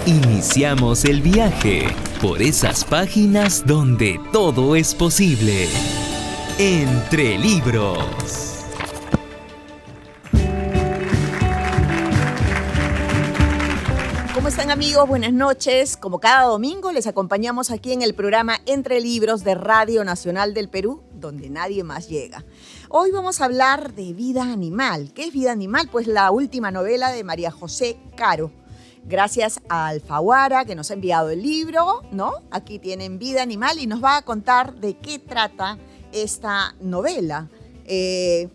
Iniciamos el viaje por esas páginas donde todo es posible. Entre libros. ¿Cómo están, amigos? Buenas noches. Como cada domingo les acompañamos aquí en el programa Entre Libros de Radio Nacional del Perú, donde nadie más llega. Hoy vamos a hablar de Vida Animal. ¿Qué es Vida Animal? Pues la última novela de María José Caro. Gracias a Alfaguara, que nos ha enviado el libro, ¿no? Aquí tienen Vida Animal y nos va a contar de qué trata esta novela.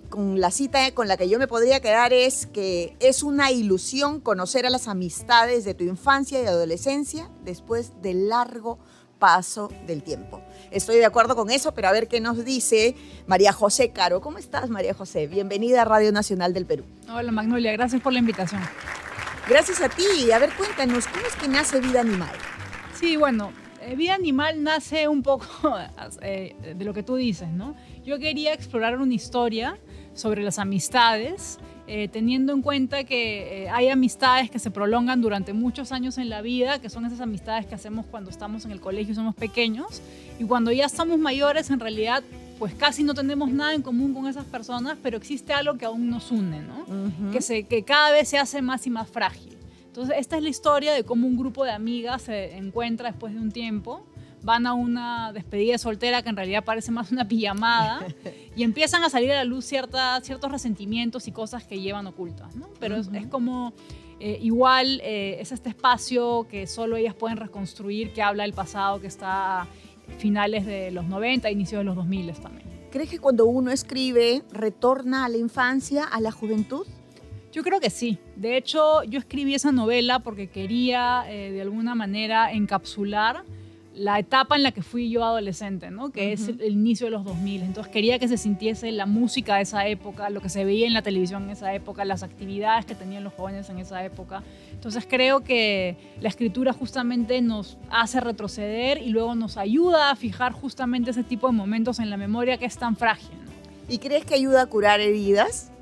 Con la cita con la que yo me podría quedar es que es una ilusión conocer a las amistades de tu infancia y adolescencia después del largo paso del tiempo. Estoy de acuerdo con eso, pero a ver qué nos dice María José Caro. ¿Cómo estás, María José? Bienvenida a Radio Nacional del Perú. Hola, Magnolia, gracias por la invitación. Gracias a ti. A ver, cuéntanos, ¿cómo es que nace Vida Animal? Sí, bueno, Vida Animal nace un poco de lo que tú dices, ¿no? Yo quería explorar una historia sobre las amistades, teniendo en cuenta que hay amistades que se prolongan durante muchos años en la vida, que son esas amistades que hacemos cuando estamos en el colegio y somos pequeños, y cuando ya estamos mayores, en realidad, pues casi no tenemos nada en común con esas personas, pero existe algo que aún nos une, ¿no? Uh-huh. Que cada vez se hace más y más frágil. Entonces, esta es la historia de cómo un grupo de amigas se encuentra después de un tiempo, van a una despedida soltera que en realidad parece más una pijamada y empiezan a salir a la luz ciertos resentimientos y cosas que llevan ocultas, ¿no? Pero uh-huh. es como igual es este espacio que solo ellas pueden reconstruir, que habla del pasado, que está a finales de los 90, inicios de los 2000 también. ¿Crees que cuando uno escribe retorna a la infancia, a la juventud? Yo creo que sí. De hecho, yo escribí esa novela porque quería de alguna manera encapsular la etapa en la que fui yo adolescente, ¿no? Que uh-huh. es el inicio de los 2000. Entonces quería que se sintiese la música de esa época, lo que se veía en la televisión en esa época, las actividades que tenían los jóvenes en esa época. Entonces creo que la escritura justamente nos hace retroceder y luego nos ayuda a fijar justamente ese tipo de momentos en la memoria que es tan frágil, ¿no? ¿Y crees que ayuda a curar heridas?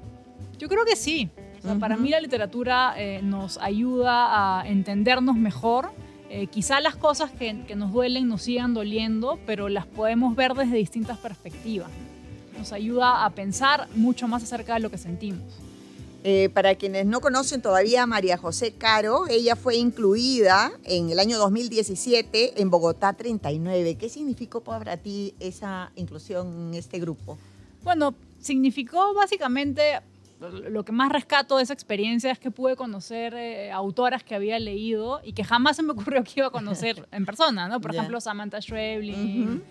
Yo creo que sí. O sea, uh-huh. Para mí la literatura nos ayuda a entendernos mejor. Quizá las cosas que nos duelen nos sigan doliendo, pero las podemos ver desde distintas perspectivas. Nos ayuda a pensar mucho más acerca de lo que sentimos. Para quienes no conocen todavía a María José Caro, ella fue incluida en el año 2017 en Bogotá 39. ¿Qué significó para ti esa inclusión en este grupo? Bueno, significó básicamente... Lo que más rescato de esa experiencia es que pude conocer autoras que había leído y que jamás se me ocurrió que iba a conocer en persona, ¿no? Por ejemplo, Samantha Schweblin,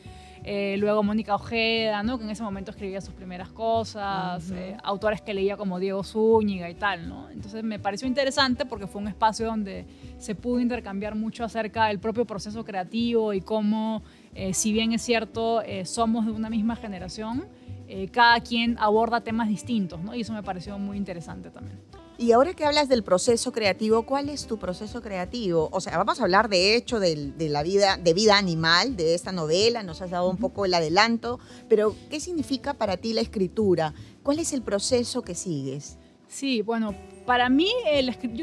uh-huh. Luego Mónica Ojeda, ¿no? Que en ese momento escribía sus primeras cosas, uh-huh. Autores que leía como Diego Zúñiga y tal, ¿no? Entonces me pareció interesante porque fue un espacio donde se pudo intercambiar mucho acerca del propio proceso creativo y cómo, si bien es cierto, somos de una misma generación, cada quien aborda temas distintos, ¿no? Y eso me pareció muy interesante también. Y ahora que hablas del proceso creativo, ¿cuál es tu proceso creativo? O sea, vamos a hablar de hecho de la vida, de Vida Animal, de esta novela, nos has dado un poco el adelanto, pero ¿qué significa para ti la escritura? ¿Cuál es el proceso que sigues? Sí, bueno, para mí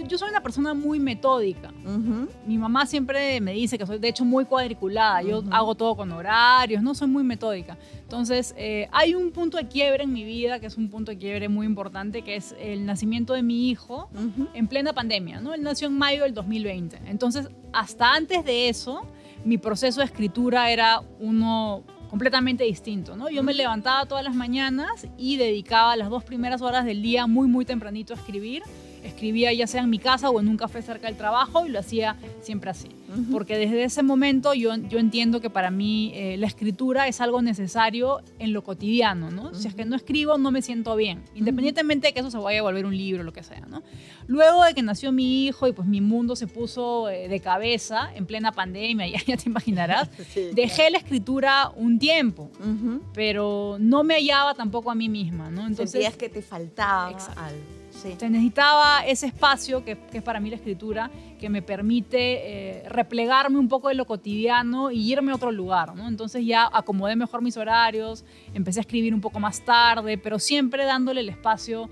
yo soy una persona muy metódica. Uh-huh. Mi mamá siempre me dice que soy de hecho muy cuadriculada, yo uh-huh. hago todo con horarios, no soy muy metódica. Entonces hay un punto de quiebre en mi vida, que es un punto de quiebre muy importante, que es el nacimiento de mi hijo uh-huh. en plena pandemia, ¿no? Él nació en mayo del 2020. Entonces, hasta antes de eso, mi proceso de escritura era uno completamente distinto, ¿no? Yo me levantaba todas las mañanas y dedicaba las 2 primeras horas del día muy, muy tempranito a escribir. Escribía ya sea en mi casa o en un café cerca del trabajo y lo hacía siempre así. Uh-huh. Porque desde ese momento yo entiendo que para mí la escritura es algo necesario en lo cotidiano, ¿no? Uh-huh. Si es que no escribo, no me siento bien. Independientemente de que eso se vaya a volver un libro o lo que sea, ¿no? Luego de que nació mi hijo y pues mi mundo se puso de cabeza en plena pandemia, ya te imaginarás, sí, dejé claro. La escritura un tiempo, uh-huh. pero no me hallaba tampoco a mí misma, ¿no? Entonces, sentías que te faltaba algo. Sí. Se necesitaba ese espacio que es para mí la escritura, que me permite replegarme un poco de lo cotidiano y irme a otro lugar, ¿no? Entonces ya acomodé mejor mis horarios, empecé a escribir un poco más tarde, pero siempre dándole el espacio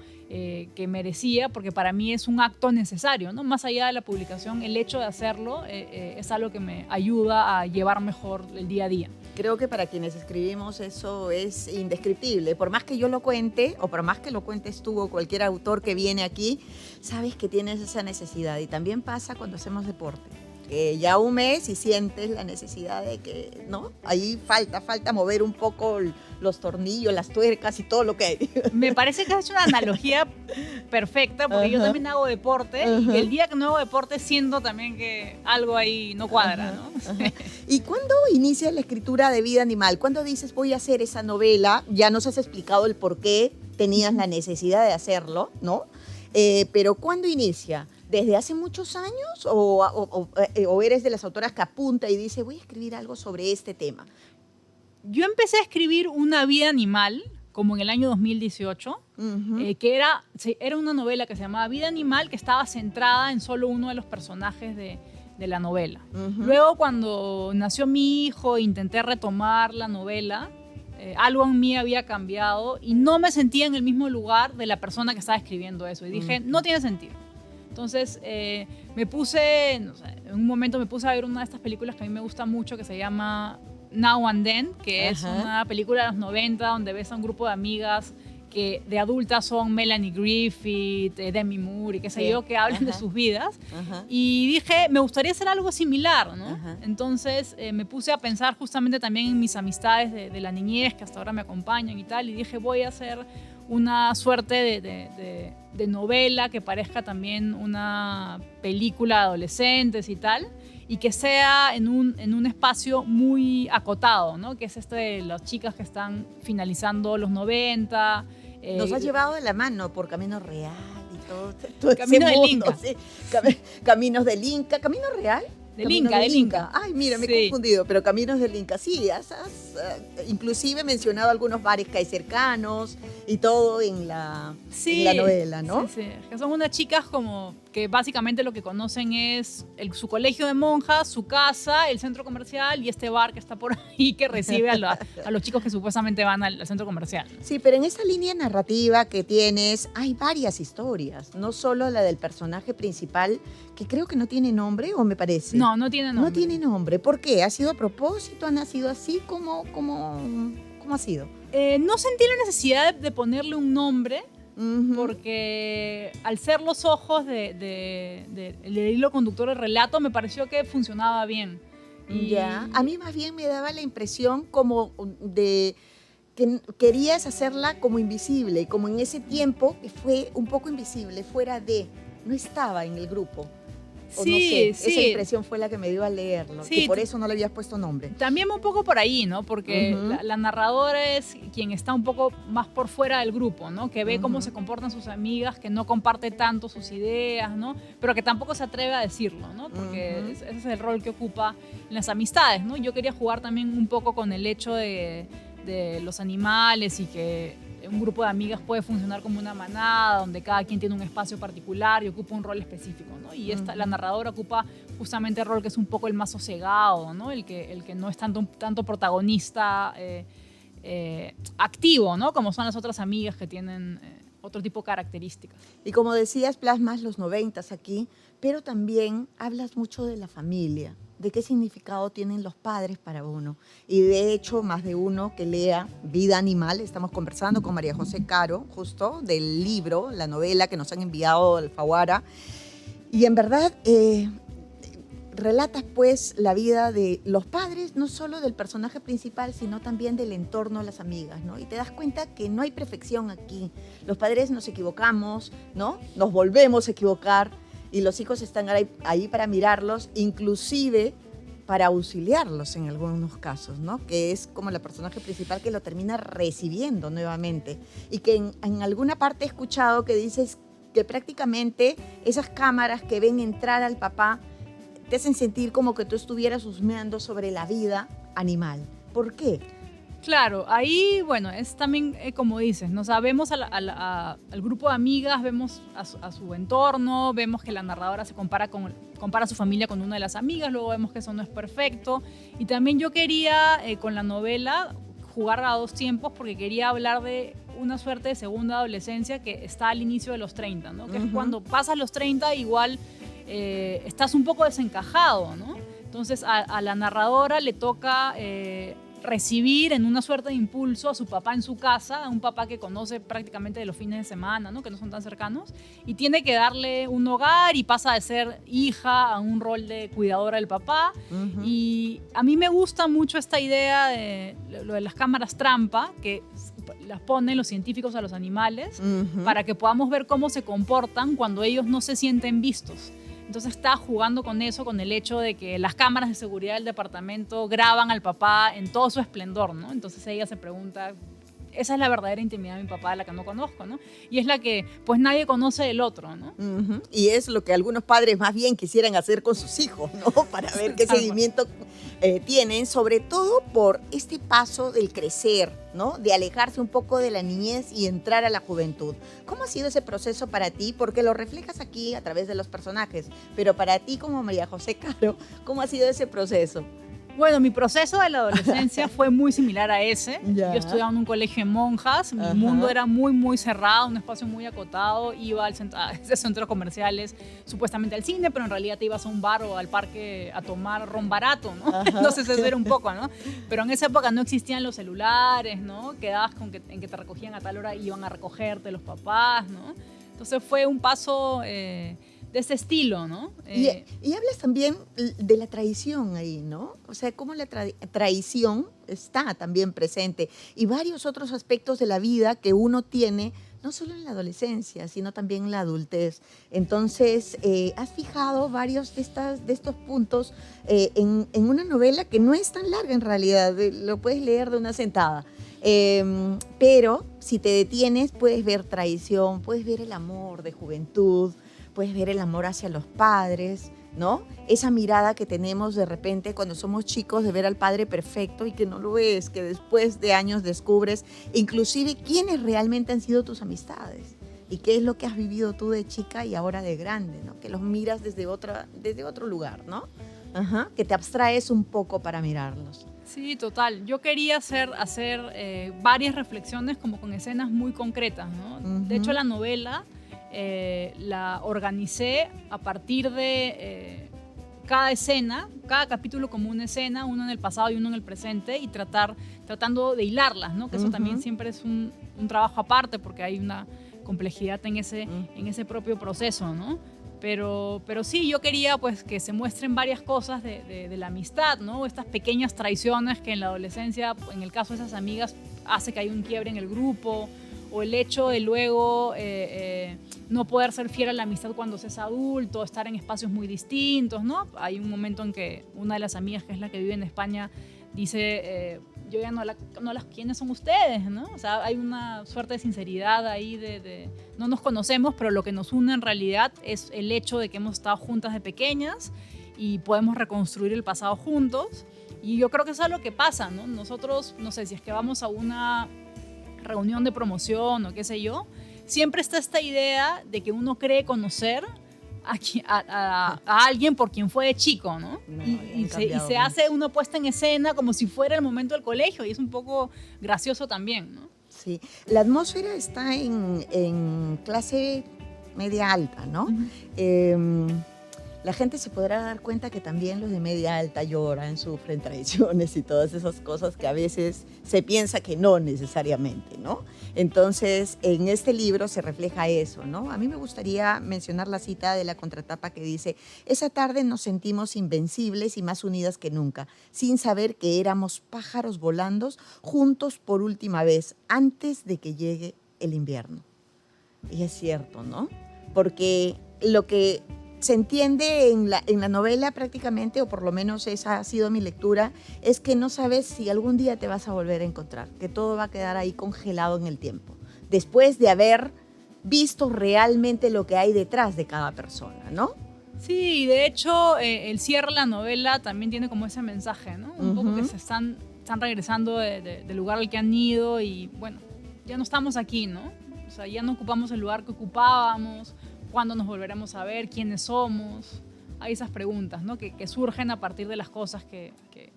que merecía, porque para mí es un acto necesario, ¿no? Más allá de la publicación, el hecho de hacerlo es algo que me ayuda a llevar mejor el día a día. Creo que para quienes escribimos eso es indescriptible. Por más que yo lo cuente, o por más que lo cuentes tú o cualquier autor que viene aquí, sabes que tienes esa necesidad. Y también pasa cuando hacemos deporte. Que ya un mes y sientes la necesidad de que, ¿no? Ahí falta mover un poco los tornillos, las tuercas y todo lo que hay. Me parece que has hecho una analogía perfecta, porque yo también hago deporte y el día que no hago deporte siento también que algo ahí no cuadra, ¿no? ¿Y cuándo inicias la escritura de Vida Animal? ¿Cuándo dices voy a hacer esa novela? Ya nos has explicado el por qué tenías la necesidad de hacerlo, ¿no? Pero ¿cuándo inicia? ¿Desde hace muchos años o eres de las autoras que apunta y dice voy a escribir algo sobre este tema? Yo empecé a escribir Una vida animal como en el año 2018, que era una novela que se llamaba Vida Animal, que estaba centrada en solo uno de los personajes de la novela. Luego, cuando nació mi hijo, intenté retomar la novela, algo en mí había cambiado y no me sentía en el mismo lugar de la persona que estaba escribiendo eso. Y dije, no tiene sentido. Entonces, me puse, no sé, en un momento me puse a ver una de estas películas que a mí me gusta mucho, que se llama Now and Then, que es una película de los 90 donde ves a un grupo de amigas que de adultas son Melanie Griffith, Demi Moore y qué sé yo, que hablan de sus vidas. Y dije, me gustaría hacer algo similar, ¿no? Entonces me puse a pensar justamente también en mis amistades de la niñez, que hasta ahora me acompañan y tal, y dije, voy a hacer una suerte de novela que parezca también una película de adolescentes y tal, y que sea en un espacio muy acotado, ¿no? Que es de las chicas que están finalizando los 90. Nos has llevado de la mano por Camino Real y todo Camino ese del mundo, Inca. Sí. Caminos del Inca. ¿Camino Real? Del Inca. Ay, mira, me he confundido, pero Caminos del Inca. Sí, has inclusive mencionado algunos bares que hay cercanos y todo en la novela, ¿no? Sí. Que son unas chicas como que básicamente lo que conocen es su colegio de monjas, su casa, el centro comercial y este bar que está por ahí que recibe a los chicos que supuestamente van al centro comercial. Sí, pero en esa línea narrativa que tienes hay varias historias, no solo la del personaje principal, que creo que no tiene nombre, ¿o me parece? No tiene nombre. No tiene nombre. ¿Por qué? ¿Ha sido a propósito? ¿Ha nacido así? ¿Cómo ha sido? No sentí la necesidad de ponerle un nombre, porque al ser los ojos del hilo conductor del relato, me pareció que funcionaba bien. Ya, a mí más bien me daba la impresión como de que querías hacerla como invisible, como en ese tiempo que fue un poco invisible, no estaba en el grupo. O no sé, esa impresión fue la que me dio al leerlo, que por eso no le habías puesto nombre. También un poco por ahí, ¿no? Porque la narradora es quien está un poco más por fuera del grupo, ¿no? Que ve cómo se comportan sus amigas, que no comparte tanto sus ideas, ¿no? Pero que tampoco se atreve a decirlo, ¿no? Porque ese es el rol que ocupa en las amistades, ¿no? Yo quería jugar también un poco con el hecho de los animales y que un grupo de amigas puede funcionar como una manada donde cada quien tiene un espacio particular y ocupa un rol específico, ¿no? Y la narradora ocupa justamente el rol que es un poco el más sosegado, ¿no? El que no es tanto protagonista activo, ¿no? Como son las otras amigas que tienen otro tipo de características. Y como decías, plasmas los 90s aquí, pero también hablas mucho de la familia, de qué significado tienen los padres para uno. Y de hecho, más de uno que lea Vida Animal, estamos conversando con María José Caro, justo, del libro, la novela que nos han enviado del Alfaguara. Y en verdad, relatas pues la vida de los padres, no solo del personaje principal, sino también del entorno de las amigas, ¿no? Y te das cuenta que no hay perfección aquí. Los padres nos equivocamos, ¿no? Nos volvemos a equivocar y los hijos están ahí para mirarlos, inclusive para auxiliarlos en algunos casos, ¿no? Que es como la personaje principal que lo termina recibiendo nuevamente. Y que en alguna parte he escuchado que dices que prácticamente esas cámaras que ven entrar al papá te hacen sentir como que tú estuvieras husmeando sobre la vida animal. ¿Por qué? Claro, ahí, bueno, es también como dices, ¿no? O sea, vemos al grupo de amigas, vemos a su entorno, vemos que la narradora se compara a su familia con una de las amigas, luego vemos que eso no es perfecto. Y también yo quería, con la novela, jugar a dos tiempos porque quería hablar de una suerte de segunda adolescencia que está al inicio de los 30, ¿no? Que es cuando pasas los 30, igual estás un poco desencajado, ¿no? Entonces a la narradora le toca recibir en una suerte de impulso a su papá en su casa, a un papá que conoce prácticamente de los fines de semana, ¿no? Que no son tan cercanos, y tiene que darle un hogar y pasa de ser hija a un rol de cuidadora del papá. Y a mí me gusta mucho esta idea de lo de las cámaras trampa, que las ponen los científicos a los animales para que podamos ver cómo se comportan cuando ellos no se sienten vistos. Entonces está jugando con eso, con el hecho de que las cámaras de seguridad del departamento graban al papá en todo su esplendor, ¿no? Entonces ella se pregunta, esa es la verdadera intimidad de mi papá, la que no conozco, ¿no? Y es la que, pues, nadie conoce del otro, ¿no? Y es lo que algunos padres más bien quisieran hacer con sus hijos, ¿no? Para ver qué seguimiento tienen, sobre todo por este paso del crecer, ¿no? De alejarse un poco de la niñez y entrar a la juventud. ¿Cómo ha sido ese proceso para ti? Porque lo reflejas aquí a través de los personajes, pero para ti como María José Caro, ¿cómo ha sido ese proceso? Bueno, mi proceso de la adolescencia fue muy similar a ese. Ya. Yo estudiaba en un colegio de monjas, mi mundo era muy, muy cerrado, un espacio muy acotado, iba a esos centros comerciales, supuestamente al cine, pero en realidad te ibas a un bar o al parque a tomar ron barato, ¿no? Entonces eso era un poco, ¿no? Pero en esa época no existían los celulares, ¿no? Quedabas en que te recogían a tal hora y iban a recogerte los papás, ¿no? Entonces fue un paso de ese estilo, ¿no? Y hablas también de la traición ahí, ¿no? O sea, cómo la traición está también presente y varios otros aspectos de la vida que uno tiene, no solo en la adolescencia, sino también en la adultez. Entonces, has fijado varios de estos puntos en una novela que no es tan larga en realidad, lo puedes leer de una sentada. Pero si te detienes, puedes ver traición, puedes ver el amor de juventud, puedes ver el amor hacia los padres, ¿no? Esa mirada que tenemos de repente cuando somos chicos de ver al padre perfecto y que no lo ves, que después de años descubres inclusive quiénes realmente han sido tus amistades y qué es lo que has vivido tú de chica y ahora de grande, ¿no? Que los miras desde otro lugar, ¿no? Que te abstraes un poco para mirarlos. Sí, total. Yo quería hacer varias reflexiones como con escenas muy concretas, ¿no? De hecho, la novela la organicé a partir de cada escena, cada capítulo como una escena, uno en el pasado y uno en el presente, y tratando de hilarlas, ¿no? Que eso también siempre es un trabajo aparte porque hay una complejidad en ese propio proceso, ¿no? Pero sí, yo quería pues que se muestren varias cosas de la amistad, ¿no? Estas pequeñas traiciones que en la adolescencia, en el caso de esas amigas, hace que haya un quiebre en el grupo, o el hecho de luego no poder ser fiel a la amistad cuando se es adulto, estar en espacios muy distintos, ¿no? Hay un momento en que una de las amigas, que es la que vive en España, dice, yo ya no las, ¿quiénes son ustedes? ¿No? O sea, hay una suerte de sinceridad ahí no nos conocemos, pero lo que nos une en realidad es el hecho de que hemos estado juntas de pequeñas y podemos reconstruir el pasado juntos. Y yo creo que eso es lo que pasa, ¿no? Nosotros, no sé, si es que vamos a una reunión de promoción o qué sé yo, siempre está esta idea de que uno cree conocer a alguien por quien fue de chico, ¿no? Y se hace una puesta en escena como si fuera el momento del colegio, y es un poco gracioso también, ¿no? Sí, la atmósfera está en clase media alta, ¿no? La gente se podrá dar cuenta que también los de media alta lloran, sufren traiciones y todas esas cosas que a veces se piensa que no necesariamente, ¿no? Entonces, en este libro se refleja eso, ¿no? A mí me gustaría mencionar la cita de la contratapa que dice: esa tarde nos sentimos invencibles y más unidas que nunca, sin saber que éramos pájaros volando juntos por última vez, antes de que llegue el invierno. Y es cierto, ¿no? Porque lo que se entiende en la novela prácticamente, o por lo menos esa ha sido mi lectura, es que no sabes si algún día te vas a volver a encontrar, que todo va a quedar ahí congelado en el tiempo, después de haber visto realmente lo que hay detrás de cada persona, ¿no? Sí, de hecho, el cierre de la novela también tiene como ese mensaje, ¿no? Un poco que se están están regresando del lugar al que han ido y bueno, ya no estamos aquí, ¿no? O sea, ya no ocupamos el lugar que ocupábamos, cuándo nos volveremos a ver, quiénes somos. Hay esas preguntas, ¿no? que surgen a partir de las cosas que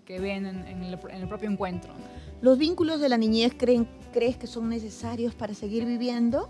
ven en el propio encuentro, ¿no? ¿Los vínculos de la niñez crees que son necesarios para seguir viviendo?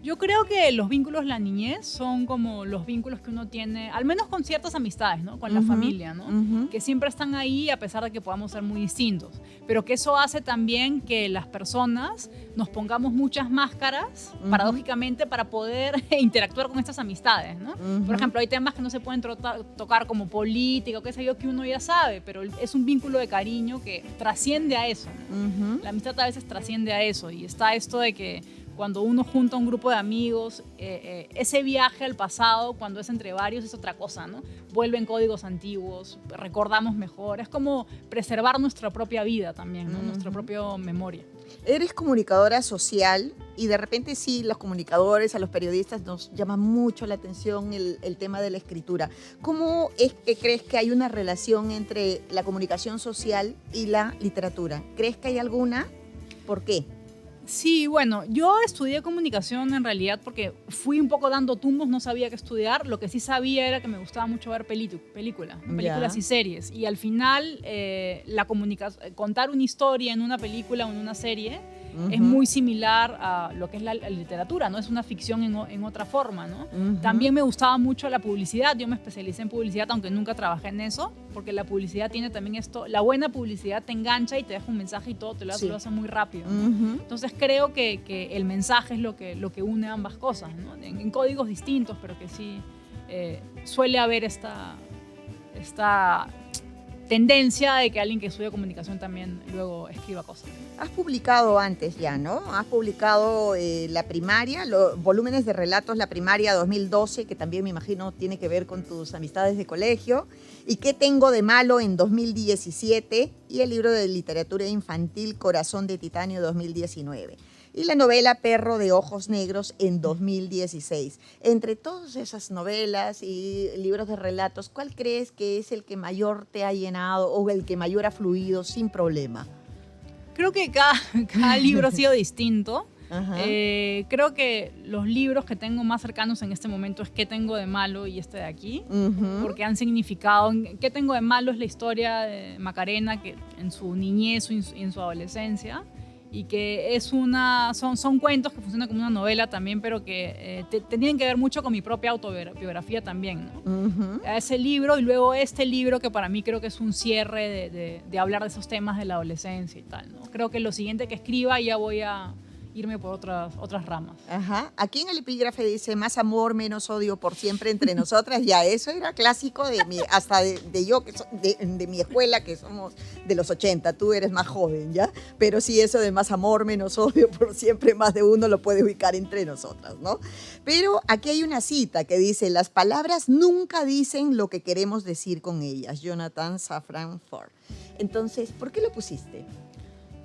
Yo creo que los vínculos de la niñez son como los vínculos que uno tiene, al menos con ciertas amistades, ¿no? Con la familia, ¿no? Que siempre están ahí a pesar de que podamos ser muy distintos. Pero que eso hace también que las personas nos pongamos muchas máscaras, paradójicamente, para poder interactuar con estas amistades, ¿no? Por ejemplo, hay temas que no se pueden tocar como política o qué sé yo, que uno ya sabe, pero es un vínculo de cariño que trasciende a eso, ¿no? La amistad a veces trasciende a eso y está esto de que cuando uno junta un grupo de amigos, ese viaje al pasado, cuando es entre varios, es otra cosa, ¿no? Vuelven códigos antiguos, recordamos mejor. Es como preservar nuestra propia vida también, ¿no? Nuestra propia memoria. Eres comunicadora social y de repente sí, los comunicadores, a los periodistas nos llama mucho la atención el tema de la escritura. ¿Cómo es que crees que hay una relación entre la comunicación social y la literatura? ¿Crees que hay alguna? ¿Por qué? Sí, bueno, yo estudié comunicación en realidad porque fui un poco dando tumbos, no sabía qué estudiar. Lo que sí sabía era que me gustaba mucho ver películas y series. Y al final, contar una historia en una película o en una serie es muy similar a lo que es la literatura, ¿no? Es una ficción en otra forma, ¿no? También me gustaba mucho la publicidad. Yo me especialicé en publicidad, aunque nunca trabajé en eso, porque la publicidad tiene también esto. La buena publicidad te engancha y te deja un mensaje y todo te lo hace muy rápido, ¿no? Entonces creo que el mensaje es lo que une ambas cosas, ¿no? En códigos distintos, pero que sí suele haber esta tendencia de que alguien que estudia comunicación también luego escriba cosas. Has publicado antes ya, ¿no? Has publicado la primaria, los volúmenes de relatos, la primaria 2012, que también me imagino tiene que ver con tus amistades de colegio, y ¿Qué tengo de malo? En 2017, y el libro de literatura infantil Corazón de Titanio 2019. Y la novela Perro de Ojos Negros en 2016. Entre todas esas novelas y libros de relatos, ¿cuál crees que es el que mayor te ha llenado o el que mayor ha fluido sin problema? Creo que cada libro ha sido distinto. Creo que los libros que tengo más cercanos en este momento es ¿Qué tengo de malo? Y este de aquí, porque han significado. ¿Qué tengo de malo? Es la historia de Macarena que en su niñez y en su adolescencia, y que son cuentos que funcionan como una novela también, pero que tenían que ver mucho con mi propia autobiografía también, ¿no? Ese libro y luego este libro que para mí creo que es un cierre de hablar de esos temas de la adolescencia y tal, ¿no? Creo que lo siguiente que escriba ya voy a irme por otras ramas. Ajá. Aquí en el epígrafe dice más amor, menos odio por siempre entre nosotras. Ya, eso era clásico de mi escuela, que somos de los 80. Tú eres más joven, ¿ya? Pero sí, eso de más amor, menos odio por siempre, más de uno lo puede ubicar entre nosotras, ¿no? Pero aquí hay una cita que dice, las palabras nunca dicen lo que queremos decir con ellas. Jonathan Safran Foer. Entonces, ¿por qué lo pusiste?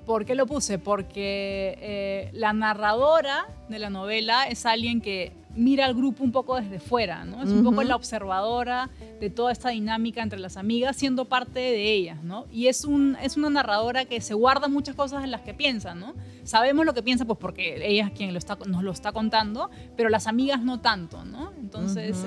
¿Por qué lo puse? Porque la narradora de la novela es alguien que mira al grupo un poco desde fuera, ¿no? Es un poco la observadora de toda esta dinámica entre las amigas, siendo parte de ellas, ¿no? Y es una narradora que se guarda muchas cosas en las que piensa, ¿no? Sabemos lo que piensa, pues porque ella es quien nos lo está contando, pero las amigas no tanto, ¿no? Entonces,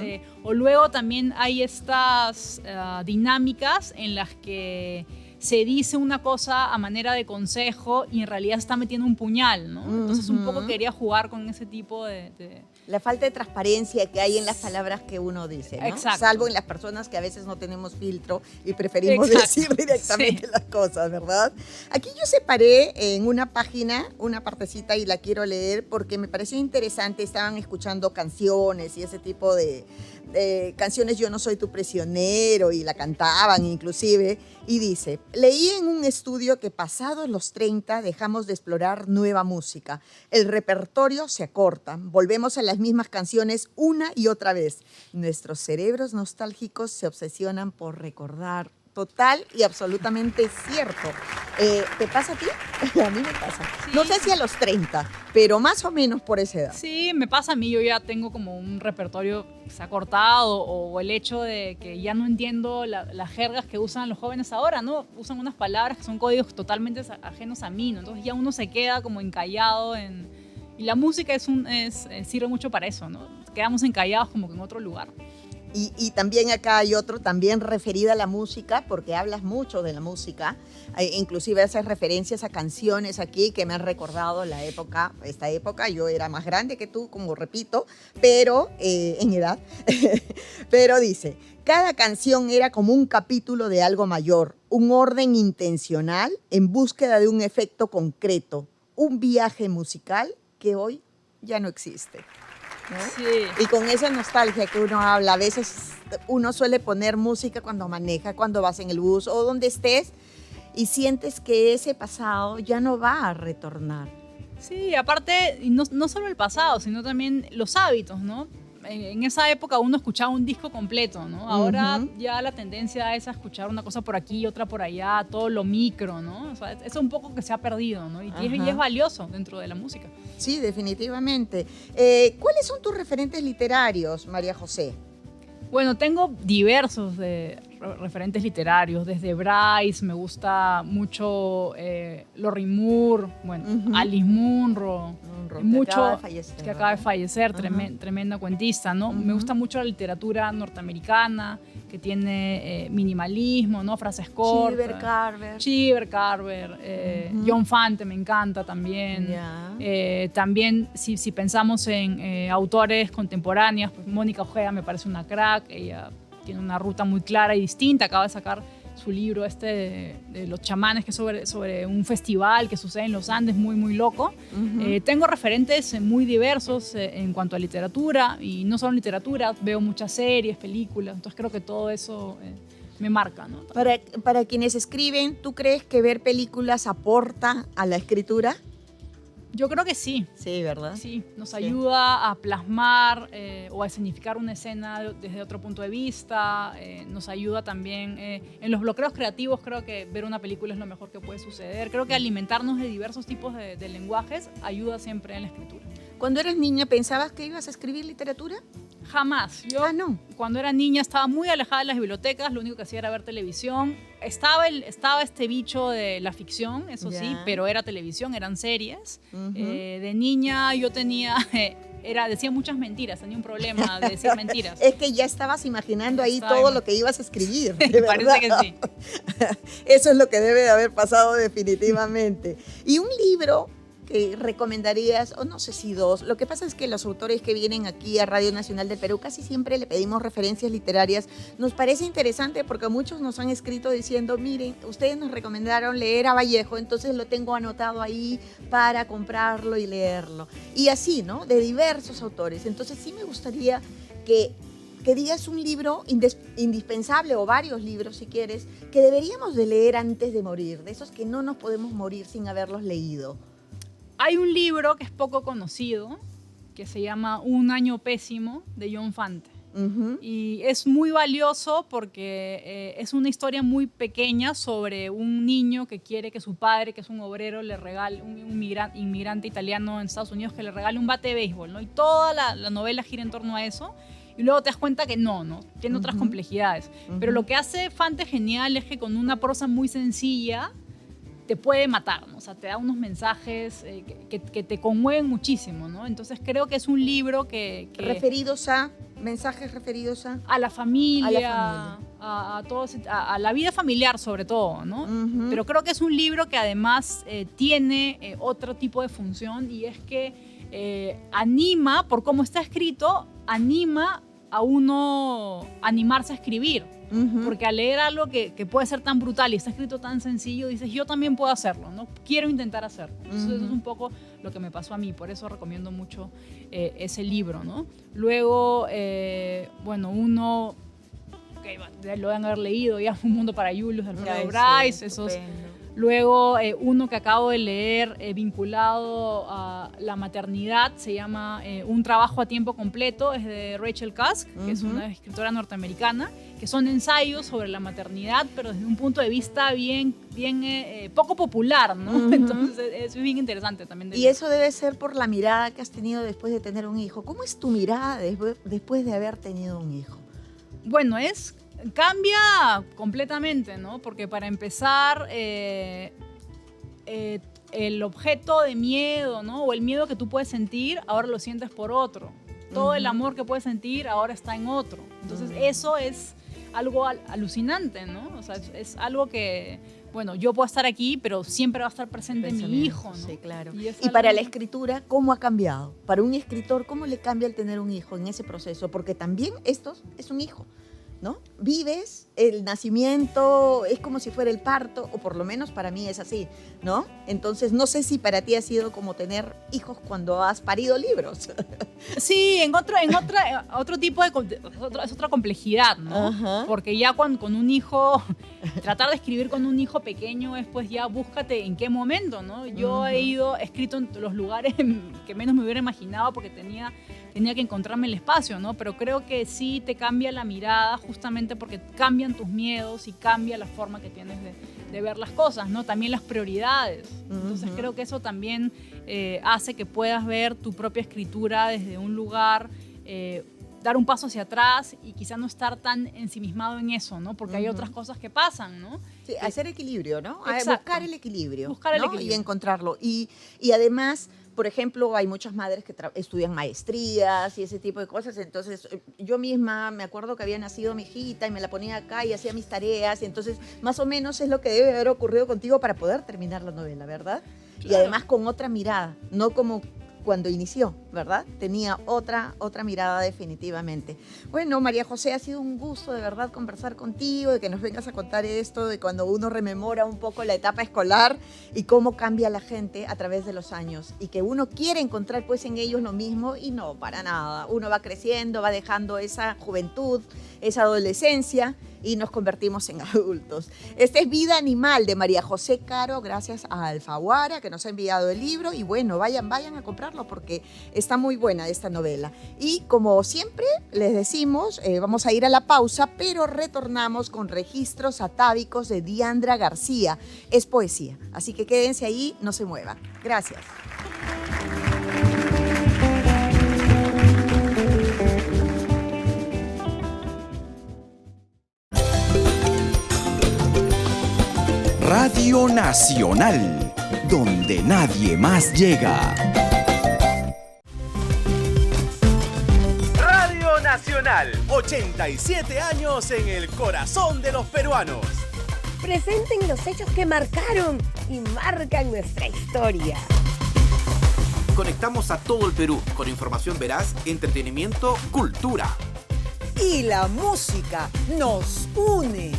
o luego también hay estas dinámicas en las que se dice una cosa a manera de consejo y en realidad se está metiendo un puñal, ¿no? Entonces un poco quería jugar con ese tipo de... La falta de transparencia que hay en las palabras que uno dice, ¿no? Exacto. Salvo en las personas que a veces no tenemos filtro y preferimos decir directamente las cosas, ¿verdad? Aquí yo separé en una página, una partecita, y la quiero leer porque me pareció interesante. Estaban escuchando canciones y ese tipo de canciones, Yo no soy tu prisionero, y la cantaban inclusive, y dice, leí en un estudio que pasados los 30 dejamos de explorar nueva música, el repertorio se acorta, volvemos a las mismas canciones una y otra vez, nuestros cerebros nostálgicos se obsesionan por recordar total y absolutamente cierto. ¿Te pasa a ti? A mí me pasa. Sí. No sé si a los 30, pero más o menos por esa edad. Sí, me pasa a mí, yo ya tengo como un repertorio que se ha cortado, o el hecho de que ya no entiendo las jergas que usan los jóvenes ahora, ¿no? Usan unas palabras que son códigos totalmente ajenos a mí, ¿no? Entonces ya uno se queda como encallado y la música sirve mucho para eso, ¿no? Quedamos encallados como que en otro lugar. Y también acá hay otro, también referido a la música, porque hablas mucho de la música, inclusive haces referencias a canciones aquí que me han recordado esta época. Yo era más grande que tú, como repito, pero en edad. Pero dice, cada canción era como un capítulo de algo mayor, un orden intencional en búsqueda de un efecto concreto, un viaje musical que hoy ya no existe, ¿no? Sí. Y con esa nostalgia que uno habla, a veces uno suele poner música cuando maneja, cuando vas en el bus o donde estés, y sientes que ese pasado ya no va a retornar. Sí, aparte, y no solo el pasado, sino también los hábitos, ¿no? En esa época uno escuchaba un disco completo, ¿no? Ahora ya la tendencia es a escuchar una cosa por aquí y otra por allá, todo lo micro, ¿no? O sea, eso es un poco que se ha perdido, ¿no? Y es valioso dentro de la música. Sí, definitivamente. ¿Cuáles son tus referentes literarios, María José? Bueno, tengo diversos referentes literarios, desde Bryce, me gusta mucho Lorrie Moore, bueno, Alice Munro, que acaba de fallecer, tremenda cuentista, ¿no? Me gusta mucho la literatura norteamericana, que tiene minimalismo, ¿no? Frases cortas. Cheever Carver, John Fante me encanta también. Yeah. También, si pensamos en autores contemporáneos, pues Mónica Ojeda me parece una crack, ella tiene una ruta muy clara y distinta, acaba de sacar su libro de los chamanes, que es sobre un festival que sucede en los Andes, muy, muy loco. Tengo referentes muy diversos en cuanto a literatura, y no solo literatura, veo muchas series, películas, entonces creo que todo eso me marca, ¿no? Para quienes escriben, ¿tú crees que ver películas aporta a la escritura? Yo creo que sí. Sí, ¿verdad? Sí, nos ayuda a plasmar o a escenificar una escena desde otro punto de vista. Nos ayuda también en los bloqueos creativos. Creo que ver una película es lo mejor que puede suceder. Creo que alimentarnos de diversos tipos de lenguajes ayuda siempre en la escritura. Cuando eras niña, ¿pensabas que ibas a escribir literatura? Jamás. Yo, no. Cuando era niña, estaba muy alejada de las bibliotecas. Lo único que hacía era ver televisión. Estaba este bicho de la ficción, eso sí, pero era televisión, eran series. De niña yo decía muchas mentiras, tenía un problema de decir mentiras. Es que ya estabas imaginando ahí todo lo que ibas a escribir. Parece que sí. Eso es lo que debe de haber pasado definitivamente. Y un libro que recomendarías, o no sé si dos. Lo que pasa es que los autores que vienen aquí a Radio Nacional del Perú casi siempre le pedimos referencias literarias. Nos parece interesante porque muchos nos han escrito diciendo, miren, ustedes nos recomendaron leer a Vallejo, entonces lo tengo anotado ahí para comprarlo y leerlo. Y así, ¿no? De diversos autores. Entonces sí me gustaría que digas un libro indispensable, o varios libros si quieres, que deberíamos de leer antes de morir, de esos que no nos podemos morir sin haberlos leído. Hay un libro que es poco conocido, que se llama Un año pésimo, de John Fante. Y es muy valioso porque es una historia muy pequeña sobre un niño que quiere que su padre, que es un obrero, le regale, un inmigrante italiano en Estados Unidos, que le regale un bate de béisbol, ¿no? Y toda la novela gira en torno a eso. Y luego te das cuenta que no, tiene otras complejidades. Pero lo que hace Fante genial es que con una prosa muy sencilla te puede matar, ¿no? O sea, te da unos mensajes que te conmueven muchísimo, ¿no? Entonces creo que es un libro que mensajes referidos a la familia, a la vida familiar sobre todo, ¿no? Pero creo que es un libro que además tiene otro tipo de función, y es que anima, por cómo está escrito, anima a uno animarse a escribir. Porque al leer algo que puede ser tan brutal y está escrito tan sencillo, dices, yo también puedo hacerlo, ¿no? Quiero intentar hacerlo. Eso es un poco lo que me pasó a mí, por eso recomiendo mucho ese libro, ¿no? Luego, uno que lo deben haber leído ya, Un mundo para Julius, de Alfredo Bryce, esos Luego, uno que acabo de leer vinculado a la maternidad, se llama Un trabajo a tiempo completo, es de Rachel Cusk, que es una escritora norteamericana, que son ensayos sobre la maternidad, pero desde un punto de vista bien poco popular, ¿no? Entonces, es bien interesante también. Y eso debe ser por la mirada que has tenido después de tener un hijo. ¿Cómo es tu mirada después de haber tenido un hijo? Bueno, cambia completamente, ¿no? Porque para empezar, el objeto de miedo, ¿no? O el miedo que tú puedes sentir, ahora lo sientes por otro. Todo el amor que puedes sentir ahora está en otro. Entonces, eso es algo alucinante, ¿no? O sea, es algo que, bueno, yo puedo estar aquí, pero siempre va a estar presente mi hijo, ¿no? Sí, claro. Y para la escritura, ¿cómo ha cambiado? Para un escritor, ¿cómo le cambia el tener un hijo en ese proceso? Porque también esto es un hijo, ¿no? Vives el nacimiento, es como si fuera el parto, o por lo menos para mí es así, ¿no? Entonces, no sé si para ti ha sido como tener hijos cuando has parido libros. Sí, en otro tipo es otra complejidad, ¿no? Ajá. Porque ya con un hijo, tratar de escribir con un hijo pequeño es pues ya búscate en qué momento, ¿no? Yo he escrito en los lugares que menos me hubiera imaginado porque tenía que encontrarme el espacio, ¿no? Pero creo que sí te cambia la mirada justamente porque cambian tus miedos y cambia la forma que tienes de ver las cosas, ¿no? También las prioridades. Entonces creo que eso también hace que puedas ver tu propia escritura desde un lugar, dar un paso hacia atrás y quizá no estar tan ensimismado en eso, ¿no? Porque hay otras cosas que pasan, ¿no? Sí, hacer equilibrio, ¿no? Exacto. Buscar el equilibrio. Buscar el ¿no? equilibrio. Y encontrarlo. Y además, por ejemplo, hay muchas madres que estudian maestrías y ese tipo de cosas. Entonces, yo misma me acuerdo que había nacido mi hijita y me la ponía acá y hacía mis tareas. Y entonces, más o menos es lo que debe haber ocurrido contigo para poder terminar la novela, ¿verdad? Claro. Y además con otra mirada, no como cuando inició, ¿verdad? Tenía otra mirada definitivamente. Bueno, María José, ha sido un gusto de verdad conversar contigo, de que nos vengas a contar esto, de cuando uno rememora un poco la etapa escolar y cómo cambia la gente a través de los años y que uno quiere encontrar pues en ellos lo mismo y no, para nada. Uno va creciendo, va dejando esa juventud, esa adolescencia y nos convertimos en adultos. Este es Vida Animal de María José Caro, gracias a Alfaguara que nos ha enviado el libro y bueno, vayan a comprarlo porque está muy buena esta novela. Y como siempre les decimos, vamos a ir a la pausa, pero retornamos con Registros Atávicos de Diandra García. Es poesía, así que quédense ahí, no se muevan. Gracias. Radio Nacional, donde nadie más llega. Radio Nacional, 87 años en el corazón de los peruanos. Presenten los hechos que marcaron y marcan nuestra historia. Conectamos a todo el Perú con información veraz, entretenimiento, cultura. Y la música nos une.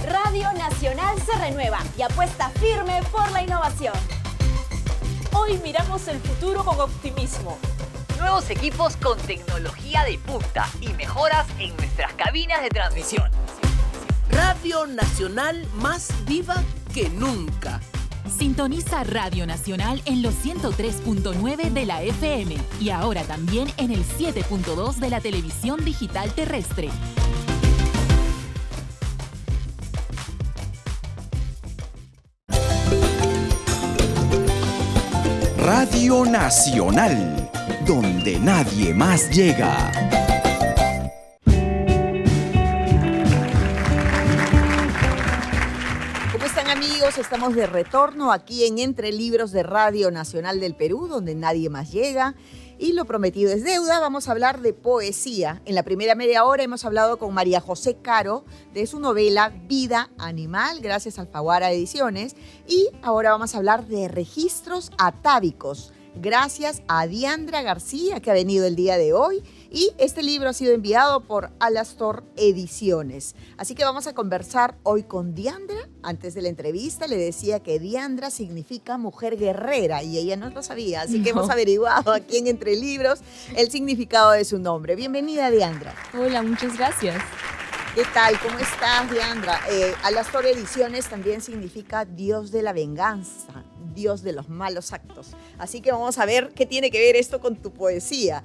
Radio Nacional se renueva y apuesta firme por la innovación. Hoy miramos el futuro con optimismo. Nuevos equipos con tecnología de punta y mejoras en nuestras cabinas de transmisión. Radio Nacional más viva que nunca. Sintoniza Radio Nacional en los 103.9 de la FM y ahora también en el 7.2 de la televisión digital terrestre. Radio Nacional, donde nadie más llega. ¿Cómo están, amigos? Estamos de retorno aquí en Entre Libros de Radio Nacional del Perú, donde nadie más llega. Y lo prometido es deuda, vamos a hablar de poesía. En la primera media hora hemos hablado con María José Caro de su novela Vida Animal, gracias a Alfaguara Ediciones. Y ahora vamos a hablar de Registros Atávicos, gracias a Diandra García, que ha venido el día de hoy. Y este libro ha sido enviado por Alastor Ediciones. Así que vamos a conversar hoy con Diandra. Antes de la entrevista le decía que Diandra significa mujer guerrera y ella no lo sabía. Así que hemos averiguado aquí en Entre Libros el significado de su nombre. Bienvenida, Diandra. Hola, muchas gracias. ¿Qué tal? ¿Cómo estás, Diandra? Alastor Ediciones también significa Dios de la venganza, Dios de los malos actos. Así que vamos a ver qué tiene que ver esto con tu poesía.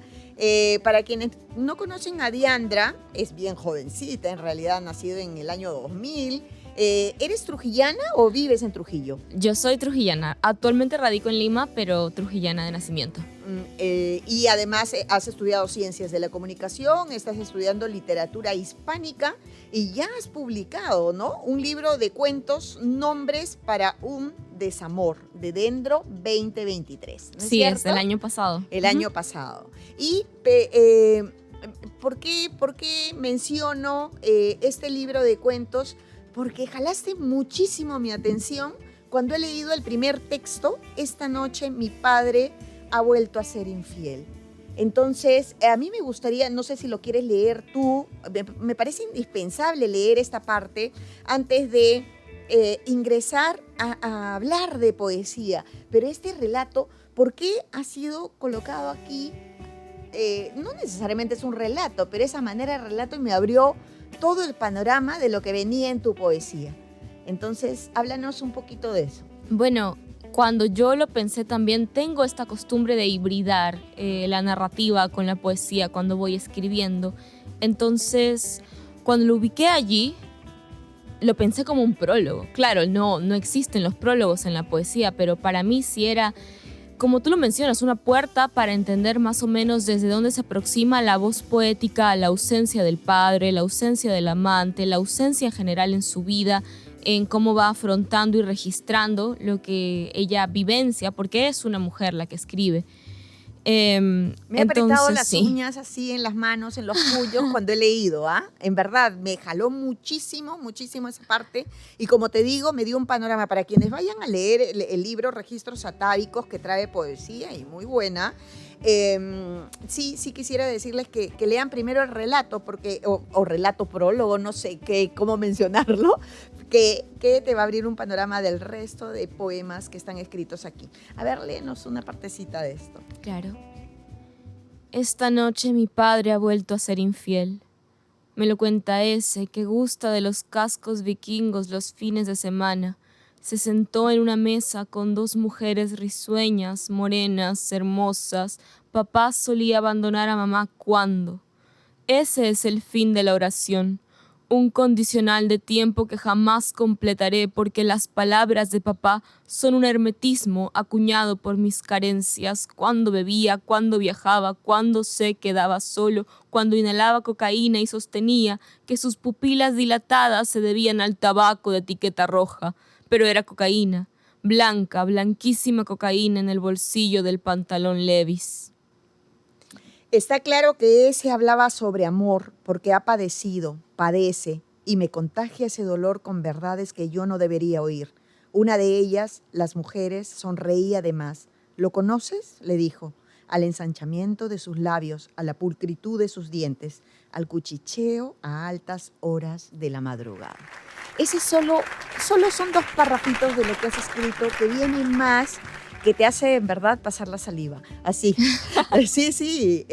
Para quienes no conocen a Diandra, es bien jovencita, en realidad nacido en el año 2000. ¿Eres trujillana o vives en Trujillo? Yo soy trujillana. Actualmente radico en Lima, pero trujillana de nacimiento. Y además has estudiado Ciencias de la Comunicación, estás estudiando Literatura Hispánica y ya has publicado, ¿no?, un libro de cuentos, Nombres para un desamor, de Dendro 2023. ¿No es sí, cierto? es el año pasado. El año pasado. Y ¿por qué menciono este libro de cuentos? Porque jalaste muchísimo mi atención cuando he leído el primer texto, Esta noche mi padre ha vuelto a ser infiel. Entonces, a mí me gustaría, no sé si lo quieres leer tú, me parece indispensable leer esta parte antes de ingresar a hablar de poesía. Pero este relato, ¿por qué ha sido colocado aquí? No necesariamente es un relato, pero esa manera de relato me abrió todo el panorama de lo que venía en tu poesía. Entonces, háblanos un poquito de eso. Bueno, cuando yo lo pensé también, tengo esta costumbre de hibridar la narrativa con la poesía cuando voy escribiendo. Entonces, cuando lo ubiqué allí, lo pensé como un prólogo. Claro, no existen los prólogos en la poesía, pero para mí sí era, como tú lo mencionas, una puerta para entender más o menos desde dónde se aproxima la voz poética a la ausencia del padre, la ausencia del amante, la ausencia en general en su vida, en cómo va afrontando y registrando lo que ella vivencia, porque es una mujer la que escribe. Me he apretado las uñas así en las manos, en los puños cuando he leído, ¿ah? En verdad, me jaló muchísimo esa parte. Y como te digo, me dio un panorama para quienes vayan a leer el libro Registros Atávicos, que trae poesía y muy buena. Sí quisiera decirles que lean primero el relato, porque, o relato prólogo, no sé cómo mencionarlo, que te va a abrir un panorama del resto de poemas que están escritos aquí. A ver, léenos una partecita de esto. Claro. Esta noche mi padre ha vuelto a ser infiel. Me lo cuenta ese que gusta de los cascos vikingos los fines de semana. Se sentó en una mesa con dos mujeres risueñas, morenas, hermosas. Papá solía abandonar a mamá cuando. Ese es el fin de la oración. Un condicional de tiempo que jamás completaré porque las palabras de papá son un hermetismo acuñado por mis carencias, cuando bebía, cuando viajaba, cuando se quedaba solo, cuando inhalaba cocaína y sostenía que sus pupilas dilatadas se debían al tabaco de etiqueta roja, pero era cocaína, blanca, blanquísima cocaína en el bolsillo del pantalón Levi's. Está claro que ese hablaba sobre amor porque ha padecido, padece y me contagia ese dolor con verdades que yo no debería oír. Una de ellas, las mujeres, sonreía de más. ¿Lo conoces?, le dijo, al ensanchamiento de sus labios, a la pulcritud de sus dientes, al cuchicheo a altas horas de la madrugada. Ese solo son dos parrafitos de lo que has escrito que vienen más, que te hace en verdad pasar la saliva. Así. Sí.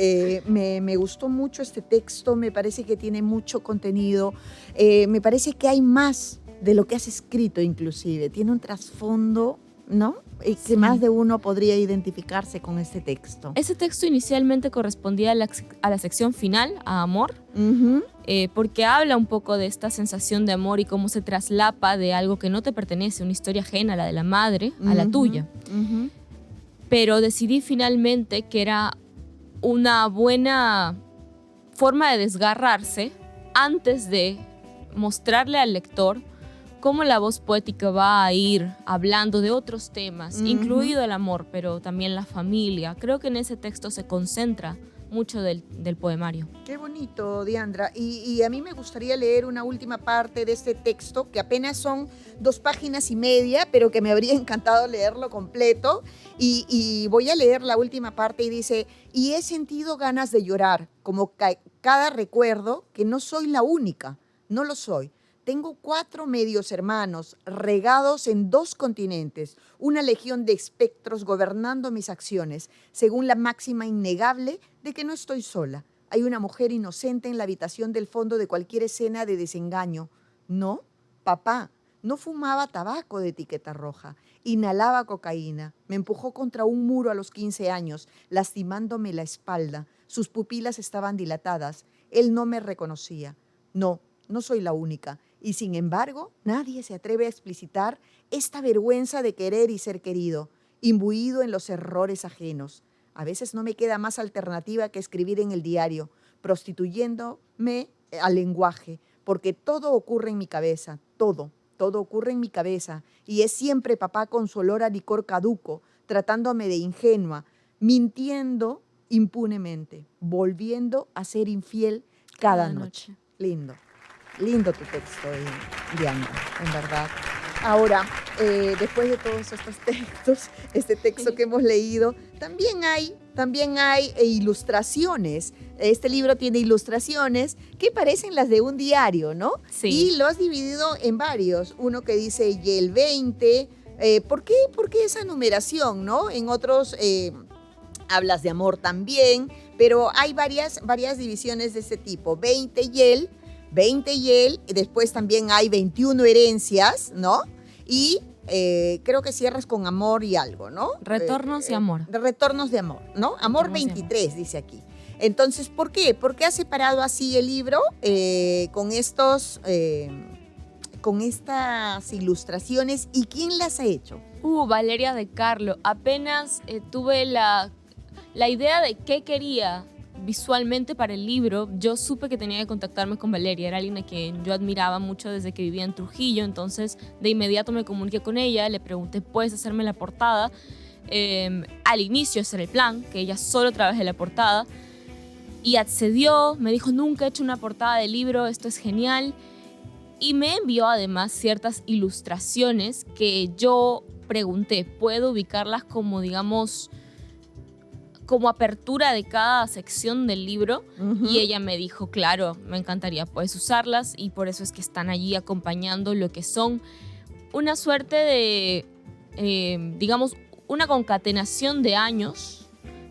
Me gustó mucho este texto, me parece que tiene mucho contenido, me parece que hay más de lo que has escrito inclusive. Tiene un trasfondo, ¿no? Y que más de uno podría identificarse con este texto. Ese texto inicialmente correspondía a la sección final, a amor, porque habla un poco de esta sensación de amor y cómo se traslapa de algo que no te pertenece, una historia ajena a la de la madre, a la tuya. Pero decidí finalmente que era una buena forma de desgarrarse antes de mostrarle al lector cómo la voz poética va a ir hablando de otros temas, incluido el amor, pero también la familia. Creo que en ese texto se concentra mucho del poemario. Qué bonito, Diandra. Y a mí me gustaría leer una última parte de este texto, que apenas son 2 páginas y media, pero que me habría encantado leerlo completo. Y voy a leer la última parte y dice, y he sentido ganas de llorar, como cada recuerdo, que no soy la única, no lo soy. Tengo 4 medios hermanos regados en 2 continentes, una legión de espectros gobernando mis acciones, según la máxima innegable de que no estoy sola. Hay una mujer inocente en la habitación del fondo de cualquier escena de desengaño. No, papá, no fumaba tabaco de etiqueta roja, inhalaba cocaína. Me empujó contra un muro a los 15 años, lastimándome la espalda. Sus pupilas estaban dilatadas. Él no me reconocía. No, no soy la única. Y sin embargo, nadie se atreve a explicitar esta vergüenza de querer y ser querido, imbuido en los errores ajenos. A veces no me queda más alternativa que escribir en el diario, prostituyéndome al lenguaje, porque todo ocurre en mi cabeza, todo ocurre en mi cabeza, y es siempre papá con su olor a licor caduco, tratándome de ingenua, mintiendo impunemente, volviendo a ser infiel cada noche. Lindo tu texto, Diana, en verdad. Ahora, después de todos estos textos, este texto que hemos leído, también hay ilustraciones. Este libro tiene ilustraciones que parecen las de un diario, ¿no? Sí. Y lo has dividido en varios. Uno que dice y el 20. ¿Por qué esa numeración, no? En otros hablas de amor también, pero hay varias divisiones de este tipo. 20 y él, y después también hay 21 herencias, ¿no? Y creo que cierras con amor y algo, ¿no? Retornos y amor. Retornos de amor, ¿no? Amor 23, dice aquí. Entonces, ¿por qué? ¿Por qué has separado así el libro con estas ilustraciones? ¿Y quién las ha hecho? Valeria de Carlo. Apenas tuve la idea de qué quería visualmente para el libro. Yo supe que tenía que contactarme con Valeria. Era alguien a quien yo admiraba mucho desde que vivía en Trujillo. Entonces, de inmediato me comuniqué con ella. Le pregunté, ¿puedes hacerme la portada? Al inicio ese era el plan, que ella solo trabaje la portada. Y accedió, me dijo, nunca he hecho una portada de libro, esto es genial. Y me envió además ciertas ilustraciones que yo pregunté, ¿puedo ubicarlas como, digamos, como apertura de cada sección del libro? Uh-huh. Y ella me dijo, claro, me encantaría, puedes usarlas, y por eso es que están allí acompañando lo que son una suerte de, digamos, una concatenación de años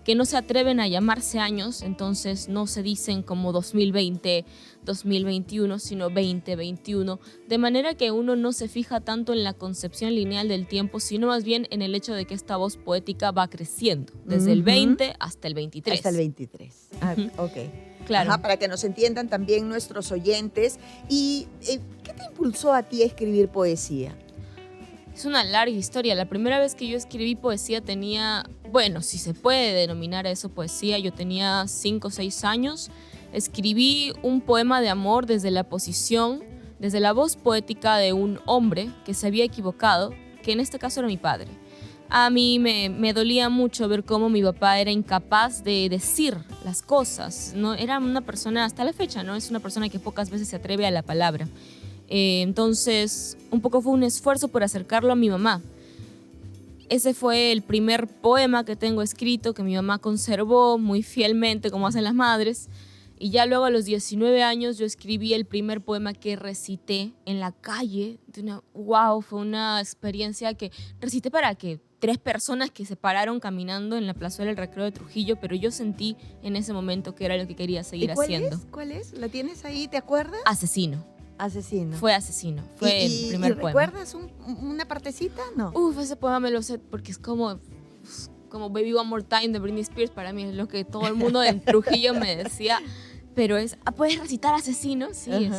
que no se atreven a llamarse años, entonces no se dicen como 2020, 2021, sino 2021, de manera que uno no se fija tanto en la concepción lineal del tiempo, sino más bien en el hecho de que esta voz poética va creciendo, desde el 20 hasta el 23. Hasta el 23, ok. Claro. Ajá, para que nos entiendan también nuestros oyentes. ¿Y qué te impulsó a ti a escribir poesía? Es una larga historia. La primera vez que yo escribí poesía tenía, bueno, si se puede denominar eso poesía, yo tenía 5 o 6 años. Escribí un poema de amor desde la posición, desde la voz poética de un hombre que se había equivocado, que en este caso era mi padre. A mí me dolía mucho ver cómo mi papá era incapaz de decir las cosas, ¿no? Era una persona, hasta la fecha, ¿no? Es una persona que pocas veces se atreve a la palabra. Entonces, un poco fue un esfuerzo por acercarlo a mi mamá. Ese fue el primer poema que tengo escrito, que mi mamá conservó muy fielmente, como hacen las madres. Y ya luego a los 19 años yo escribí el primer poema que recité en la calle. Wow, fue una experiencia que recité para que 3 personas que se pararon caminando en la plazuela del Recreo de Trujillo, pero yo sentí en ese momento que era lo que quería seguir haciendo. ¿Cuál es? ¿La tienes ahí? ¿Te acuerdas? Asesino. Fue Asesino. Fue el primer poema. ¿Recuerdas una partecita? No. Ese poema me lo sé porque es como Baby One More Time de Britney Spears. Para mí es lo que todo el mundo en Trujillo me decía. Pero ¿puedes recitar Asesino? Sí.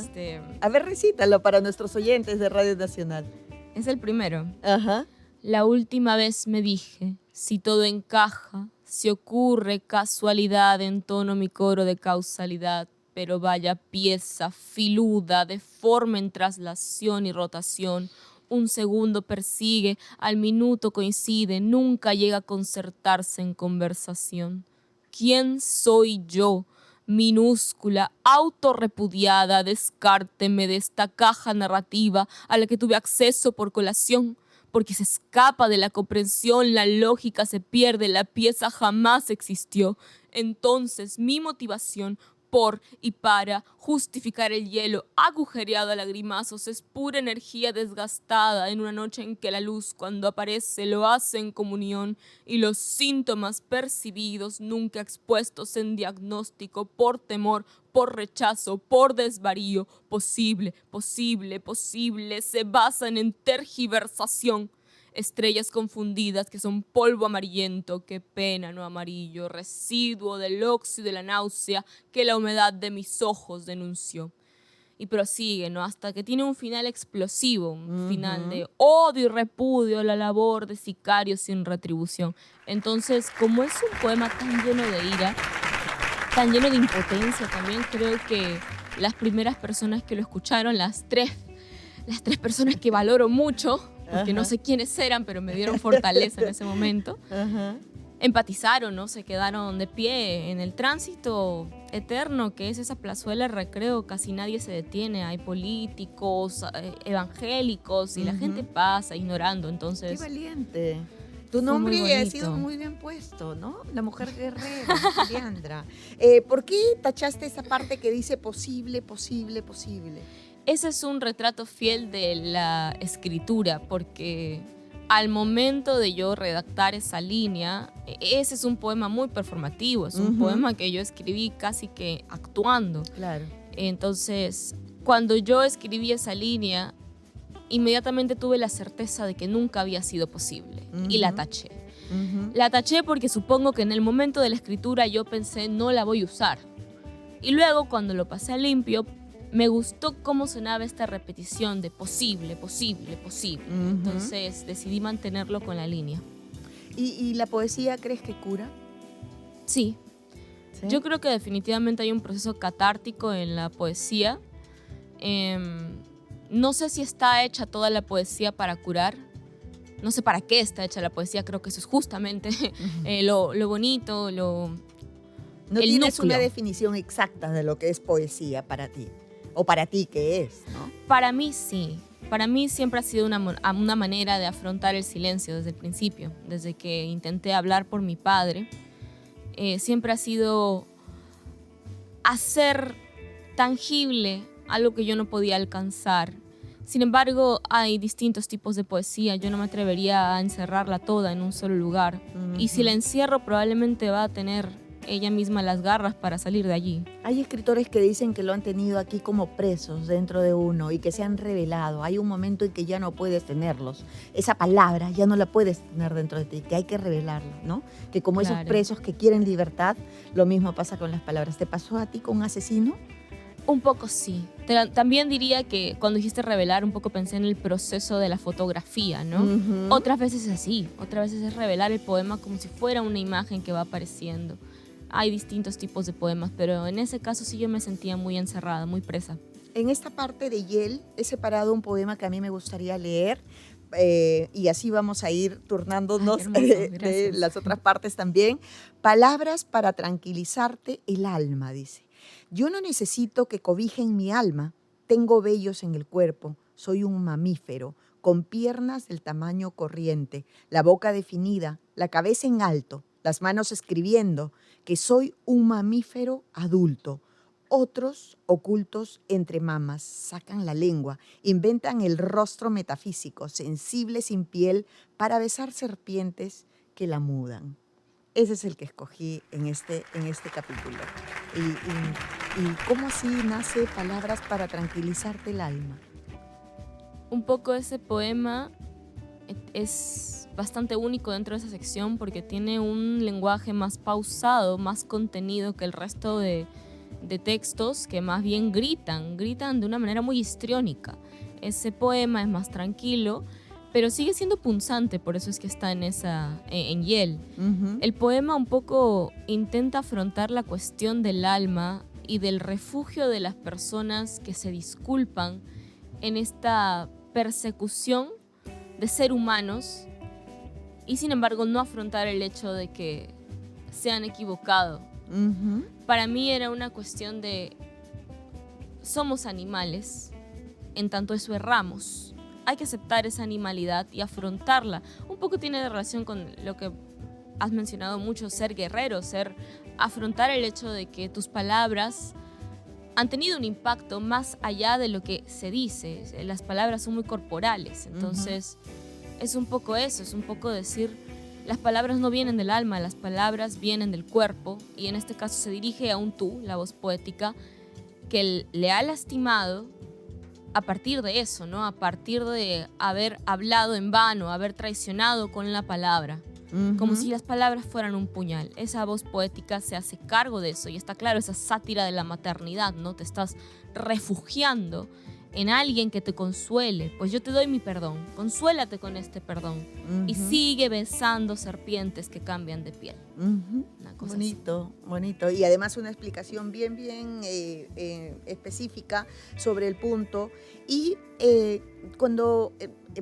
A ver, recítalo para nuestros oyentes de Radio Nacional. Es el primero. Ajá. La última vez me dije, si todo encaja, si ocurre casualidad, entono mi coro de causalidad. Pero vaya pieza filuda, deforme en traslación y rotación. Un segundo persigue, al minuto coincide, nunca llega a concertarse en conversación. ¿Quién soy yo? Minúscula, autorrepudiada, descárteme de esta caja narrativa a la que tuve acceso por colación. Porque se escapa de la comprensión, la lógica se pierde, la pieza jamás existió. Entonces mi motivación, por y para justificar el hielo agujereado a lagrimazos. Es pura energía desgastada en una noche en que la luz, cuando aparece, lo hace en comunión, y los síntomas percibidos, nunca expuestos en diagnóstico, por temor, por rechazo, por desvarío, posible, se basan en tergiversación. Estrellas confundidas que son polvo amarillento, qué pena no amarillo, residuo del óxido de la náusea que la humedad de mis ojos denunció. Y prosigue, ¿no? Hasta que tiene un final explosivo, un final de odio y repudio a la labor de sicarios sin retribución. Entonces, como es un poema tan lleno de ira, tan lleno de impotencia, también creo que las primeras personas que lo escucharon, las tres personas que valoro mucho, porque no sé quiénes eran, pero me dieron fortaleza en ese momento, empatizaron, ¿no? Se quedaron de pie en el tránsito eterno que es esa plazuela Recreo. Casi nadie se detiene, hay políticos, evangélicos, y la gente pasa ignorando. Entonces, ¡qué valiente! Tu nombre ha sido muy bien puesto, ¿no? La mujer guerrera, Leandra. ¿Por qué tachaste esa parte que dice posible? Ese es un retrato fiel de la escritura, porque al momento de yo redactar esa línea, ese es un poema muy performativo, es un poema que yo escribí casi que actuando. Claro. Entonces, cuando yo escribí esa línea, inmediatamente tuve la certeza de que nunca había sido posible y la taché. La taché porque supongo que en el momento de la escritura yo pensé, no la voy a usar. Y luego, cuando lo pasé a limpio, me gustó cómo sonaba esta repetición de posible. Entonces decidí mantenerlo con la línea. ¿Y la poesía crees que cura? Sí. Yo creo que definitivamente hay un proceso catártico en la poesía. No sé si está hecha toda la poesía para curar. No sé para qué está hecha la poesía. Creo que eso es justamente lo bonito, No tienes una definición exacta de lo que es poesía para ti. O para ti, ¿qué es? ¿No? Para mí sí. Para mí siempre ha sido una manera de afrontar el silencio desde el principio. Desde que intenté hablar por mi padre, siempre ha sido hacer tangible algo que yo no podía alcanzar. Sin embargo, hay distintos tipos de poesía. Yo no me atrevería a encerrarla toda en un solo lugar. Y si la encierro, probablemente va a tener ella misma las garras para salir de allí. Hay escritores que dicen que lo han tenido aquí como presos dentro de uno y que se han revelado. Hay un momento en que ya no puedes tenerlos. Esa palabra ya no la puedes tener dentro de ti, que hay que revelarla, ¿no? Que como esos presos que quieren libertad, lo mismo pasa con las palabras. ¿Te pasó a ti con un asesino? Un poco sí. También diría que cuando dijiste revelar, un poco pensé en el proceso de la fotografía, ¿no? Otras veces es así, otras veces es revelar el poema como si fuera una imagen que va apareciendo. Hay distintos tipos de poemas, pero en ese caso sí yo me sentía muy encerrada, muy presa. En esta parte de Yel he separado un poema que a mí me gustaría leer, y así vamos a ir turnándonos de las otras partes también. Palabras para tranquilizarte el alma, dice. Yo no necesito que cobijen mi alma, tengo vellos en el cuerpo, soy un mamífero, con piernas del tamaño corriente, la boca definida, la cabeza en alto, las manos escribiendo, que soy un mamífero adulto. Otros, ocultos entre mamas, sacan la lengua, inventan el rostro metafísico, sensible sin piel, para besar serpientes que la mudan. Ese es el que escogí en este capítulo. ¿Y cómo así nace Palabras para tranquilizarte el alma? Un poco ese poema es bastante único dentro de esa sección porque tiene un lenguaje más pausado, más contenido que el resto de textos que más bien gritan de una manera muy histriónica. Ese poema es más tranquilo, pero sigue siendo punzante, por eso es que está en Yel. El poema un poco intenta afrontar la cuestión del alma y del refugio de las personas que se disculpan en esta persecución de ser humanos y sin embargo no afrontar el hecho de que se han equivocado. Para mí era una cuestión de somos animales, en tanto eso erramos. Hay que aceptar esa animalidad y afrontarla. Un poco tiene relación con lo que has mencionado mucho, ser guerrero, afrontar el hecho de que tus palabras han tenido un impacto más allá de lo que se dice. Las palabras son muy corporales, entonces es un poco eso, es un poco decir, las palabras no vienen del alma, las palabras vienen del cuerpo, y en este caso se dirige a un tú, la voz poética, que le ha lastimado a partir de eso, ¿no? A partir de haber hablado en vano, haber traicionado con la palabra. Como si las palabras fueran un puñal. Esa voz poética se hace cargo de eso y está claro, esa sátira de la maternidad, ¿no? Te estás refugiando en alguien que te consuele. Pues yo te doy mi perdón, consuélate con este perdón y sigue besando serpientes que cambian de piel. Una cosa bonito, así. Bonito. Y además una explicación bien específica sobre el punto. Y cuando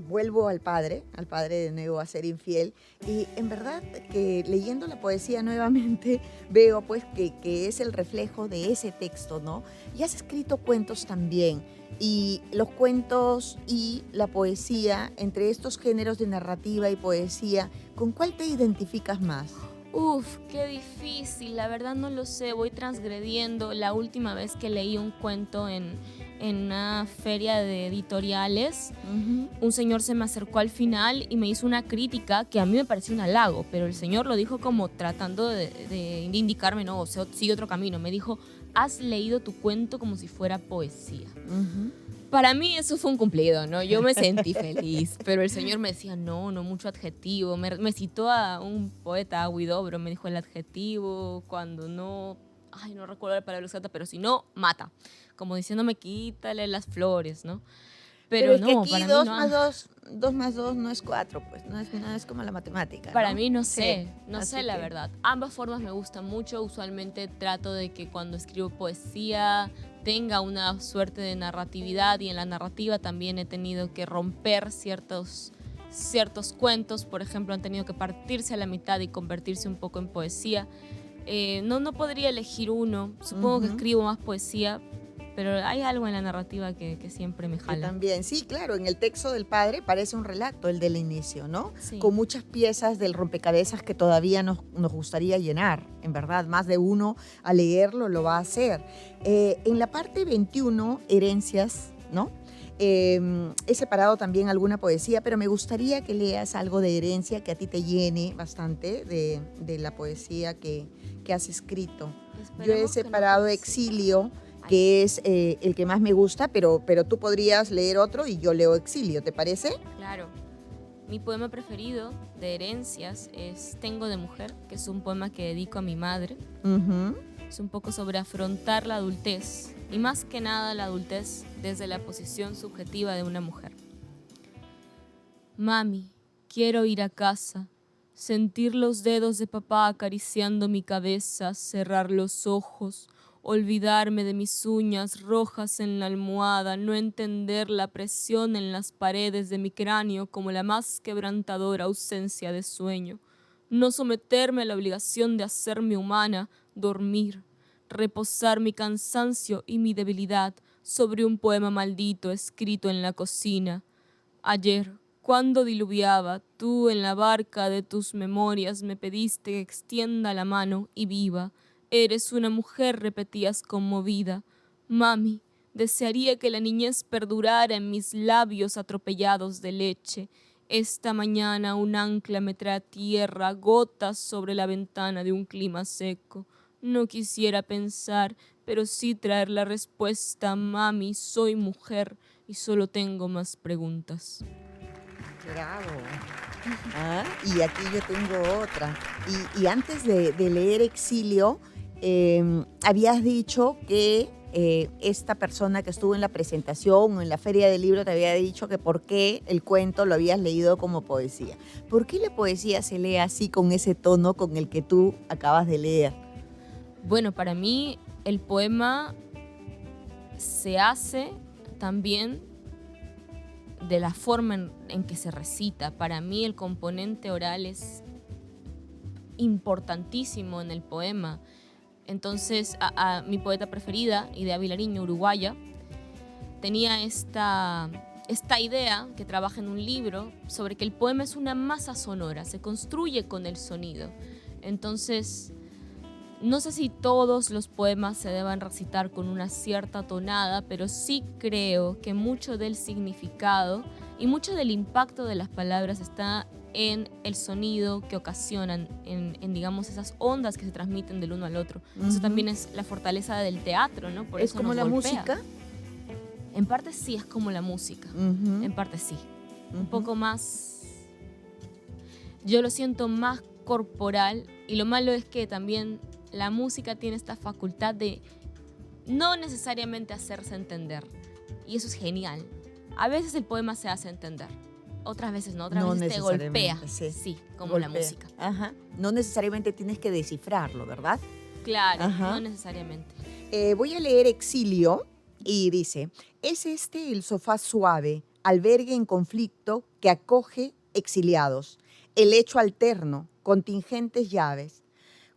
vuelvo al padre de nuevo a ser infiel, y en verdad que leyendo la poesía nuevamente veo pues que es el reflejo de ese texto, ¿no? Y has escrito cuentos también, y los cuentos y la poesía, entre estos géneros de narrativa y poesía, ¿con cuál te identificas más? Uf, qué difícil, la verdad no lo sé, voy transgrediendo. La última vez que leí un cuento en una feria de editoriales, un señor se me acercó al final y me hizo una crítica que a mí me pareció un halago, pero el señor lo dijo como tratando de indicarme, no, o sea, sigue otro camino. Me dijo, has leído tu cuento como si fuera poesía. Para mí eso fue un cumplido, ¿no? Yo me sentí feliz, pero el señor me decía, no mucho adjetivo. Me citó a un poeta, a Huidobro, me dijo el adjetivo, cuando no recuerdo la palabra exacta, pero si no, mata. Como diciéndome, quítale las flores, ¿no? Pero es no, que aquí para 2 mí no. más 2, 2 más 2 no es 4, pues, no es como la matemática. Para ¿no? mí no sé Así la que... verdad. Ambas formas me gustan mucho, usualmente trato de que cuando escribo poesía tenga una suerte de narratividad, y en la narrativa también he tenido que romper ciertos cuentos, por ejemplo, han tenido que partirse a la mitad y convertirse un poco en poesía. No podría elegir uno, supongo que escribo más poesía, pero hay algo en la narrativa que siempre me jala. Que también, sí, claro, en el texto del padre parece un relato, el del inicio, ¿no? Sí. Con muchas piezas del rompecabezas que todavía nos gustaría llenar, en verdad, más de uno a leerlo lo va a hacer. En la parte 21, herencias, ¿no? He separado también alguna poesía, pero me gustaría que leas algo de herencia que a ti te llene bastante de la poesía que has escrito. Yo he separado Exilio, que es el que más me gusta, pero tú podrías leer otro y yo leo Exilio, ¿te parece? Claro. Mi poema preferido de herencias es Tengo de mujer, que es un poema que dedico a mi madre. Es un poco sobre afrontar la adultez, y más que nada la adultez desde la posición subjetiva de una mujer. Mami, quiero ir a casa, sentir los dedos de papá acariciando mi cabeza, cerrar los ojos, olvidarme de mis uñas rojas en la almohada, no entender la presión en las paredes de mi cráneo como la más quebrantadora ausencia de sueño, no someterme a la obligación de hacerme humana, dormir, reposar mi cansancio y mi debilidad sobre un poema maldito escrito en la cocina. Ayer, cuando diluviaba, tú en la barca de tus memorias me pediste que extienda la mano y viva. Eres una mujer, repetías conmovida. Mami, desearía que la niñez perdurara en mis labios atropellados de leche. Esta mañana un ancla me trae a tierra, gotas sobre la ventana de un clima seco. No quisiera pensar, pero sí traer la respuesta. Mami, soy mujer y solo tengo más preguntas. Bravo. Y aquí yo tengo otra. Y antes de leer Exilio, habías dicho que esta persona que estuvo en la presentación o en la feria del libro te había dicho que por qué el cuento lo habías leído como poesía. ¿Por qué la poesía se lee así, con ese tono con el que tú acabas de leer? Bueno, para mí el poema se hace también de la forma en que se recita. Para mí el componente oral es importantísimo en el poema. Entonces, a mi poeta preferida, Idea Vilariño, uruguaya, tenía esta idea, que trabaja en un libro, sobre que el poema es una masa sonora, se construye con el sonido. Entonces, No sé si todos los poemas se deban recitar con una cierta tonada, pero sí creo que mucho del significado y mucho del impacto de las palabras está en el sonido que ocasionan, en digamos, esas ondas que se transmiten del uno al otro. Eso también es la fortaleza del teatro, ¿no? Por ¿Es eso como nos la golpea. música? En parte sí, es como la música. En parte sí. Un poco más... Yo lo siento más corporal, y lo malo es que también la música tiene esta facultad de no necesariamente hacerse entender. Y eso es genial. A veces el poema se hace entender. Otras veces no, otras veces te golpea. Sí, como la música. Ajá. No necesariamente tienes que descifrarlo, ¿verdad? Claro, no necesariamente. Voy a leer Exilio y dice, es este el sofá suave, albergue en conflicto que acoge exiliados, el hecho alterno, contingentes llaves,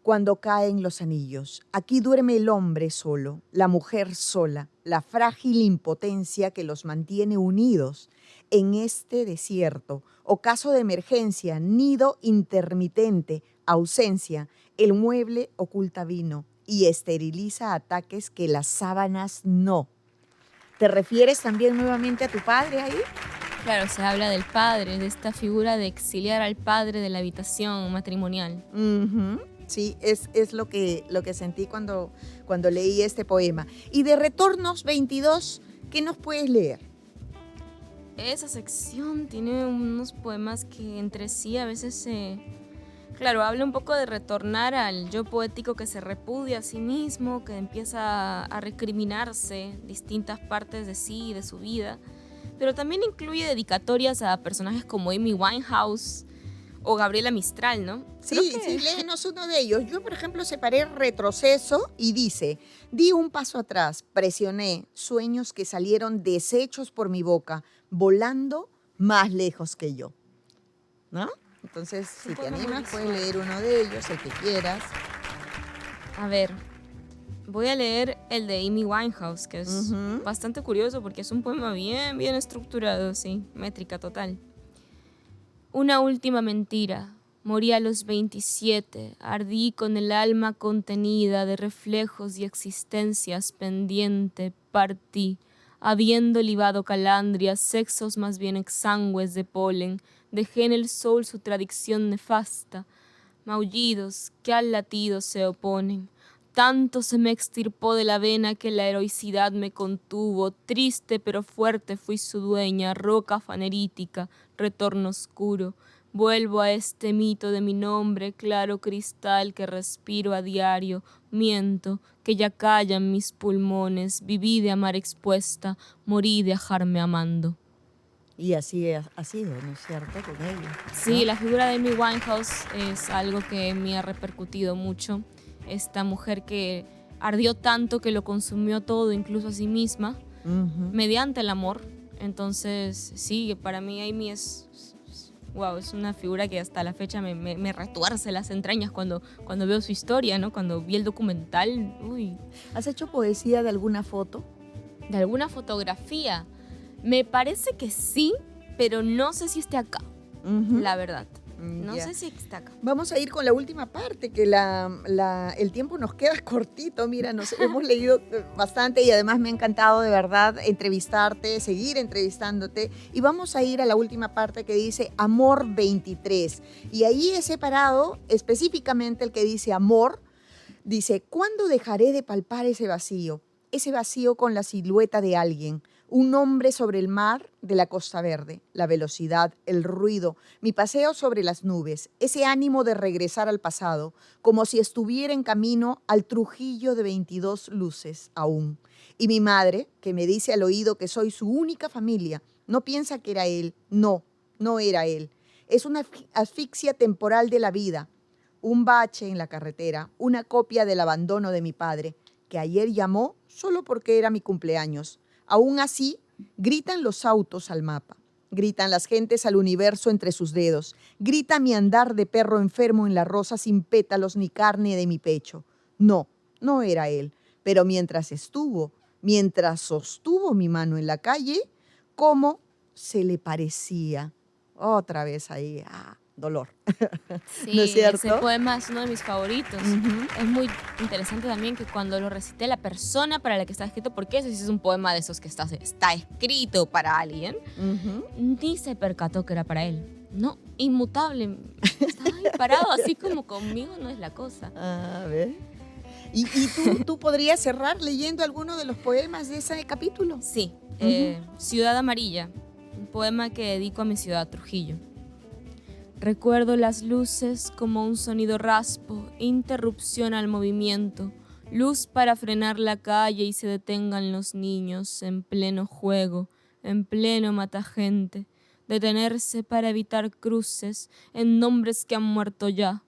cuando caen los anillos. Aquí duerme el hombre solo, la mujer sola, la frágil impotencia que los mantiene unidos en este desierto, ocaso de emergencia, nido intermitente, ausencia, el mueble oculta vino y esteriliza ataques que las sábanas no. ¿Te refieres también nuevamente a tu padre ahí? Claro, se habla del padre, de esta figura de exiliar al padre de la habitación matrimonial. Sí, es lo que sentí cuando leí este poema. Y de Retornos 22, ¿qué nos puedes leer? Esa sección tiene unos poemas que entre sí a veces se... Claro, habla un poco de retornar al yo poético que se repudia a sí mismo, que empieza a recriminarse distintas partes de sí y de su vida, pero también incluye dedicatorias a personajes como Amy Winehouse o Gabriela Mistral, ¿no? Sí, léenos uno de ellos. Yo, por ejemplo, separé retroceso y dice, di un paso atrás, presioné sueños que salieron deshechos por mi boca, volando más lejos que yo. ¿No? Entonces, si te animas, puedes leer uno de ellos, el que quieras. A ver, voy a leer el de Amy Winehouse, que es bastante curioso porque es un poema bien estructurado, sí, métrica total. Una última mentira. Morí a los 27, ardí con el alma contenida de reflejos y existencias pendiente, partí, habiendo libado calandrias, sexos más bien exangües de polen, dejé en el sol su tradición nefasta, maullidos que al latido se oponen. Tanto se me extirpó de la vena que la heroicidad me contuvo, triste pero fuerte fui su dueña, roca fanerítica, retorno oscuro. Vuelvo a este mito de mi nombre, claro cristal que respiro a diario, miento, que ya callan mis pulmones, viví de amar expuesta, morí de ajarme amando. Y así ha sido, ¿no es cierto?, con ella. Sí, la figura de Amy Winehouse es algo que me ha repercutido mucho. Esta mujer que ardió tanto que lo consumió todo, incluso a sí misma, mediante el amor. Entonces, sí, para mí Amy es una figura que hasta la fecha me retuerce las entrañas cuando veo su historia, ¿no? Cuando vi el documental, uy. ¿Has hecho poesía de alguna foto? ¿De alguna fotografía? Me parece que sí, pero no sé si esté acá, la verdad. No sé si está acá. Vamos a ir con la última parte, que el tiempo nos queda cortito. Mira, nos hemos leído bastante y además me ha encantado de verdad entrevistarte, seguir entrevistándote. Y vamos a ir a la última parte que dice Amor 23. Y ahí he separado específicamente el que dice Amor. Dice, ¿cuándo dejaré de palpar ese vacío? Ese vacío con la silueta de alguien. Un hombre sobre el mar de la Costa Verde, la velocidad, el ruido, mi paseo sobre las nubes, ese ánimo de regresar al pasado, como si estuviera en camino al Trujillo de 22 luces aún. Y mi madre, que me dice al oído que soy su única familia, no piensa que era él, no era él. Es una asfixia temporal de la vida, un bache en la carretera, una copia del abandono de mi padre, que ayer llamó solo porque era mi cumpleaños. Aún así, gritan los autos al mapa, gritan las gentes al universo entre sus dedos, grita mi andar de perro enfermo en la rosa sin pétalos ni carne de mi pecho. No era él, pero mientras sostuvo mi mano en la calle, ¿cómo se le parecía? Otra vez ahí, dolor. Sí, ¿No es cierto? ese poema es uno de mis favoritos. Es muy interesante también que cuando lo recité la persona para la que está escrito, porque ese sí es un poema de esos que está escrito para alguien, ni se percató que era para él. No, inmutable. Estaba ahí parado así como conmigo, no es la cosa. A ver. ¿Y tú podrías cerrar leyendo alguno de los poemas de ese capítulo? Sí. Ciudad Amarilla, un poema que dedico a mi ciudad, Trujillo. Recuerdo las luces como un sonido raspo, interrupción al movimiento, luz para frenar la calle y se detengan los niños en pleno juego, en pleno matagente, detenerse para evitar cruces en nombres que han muerto ya.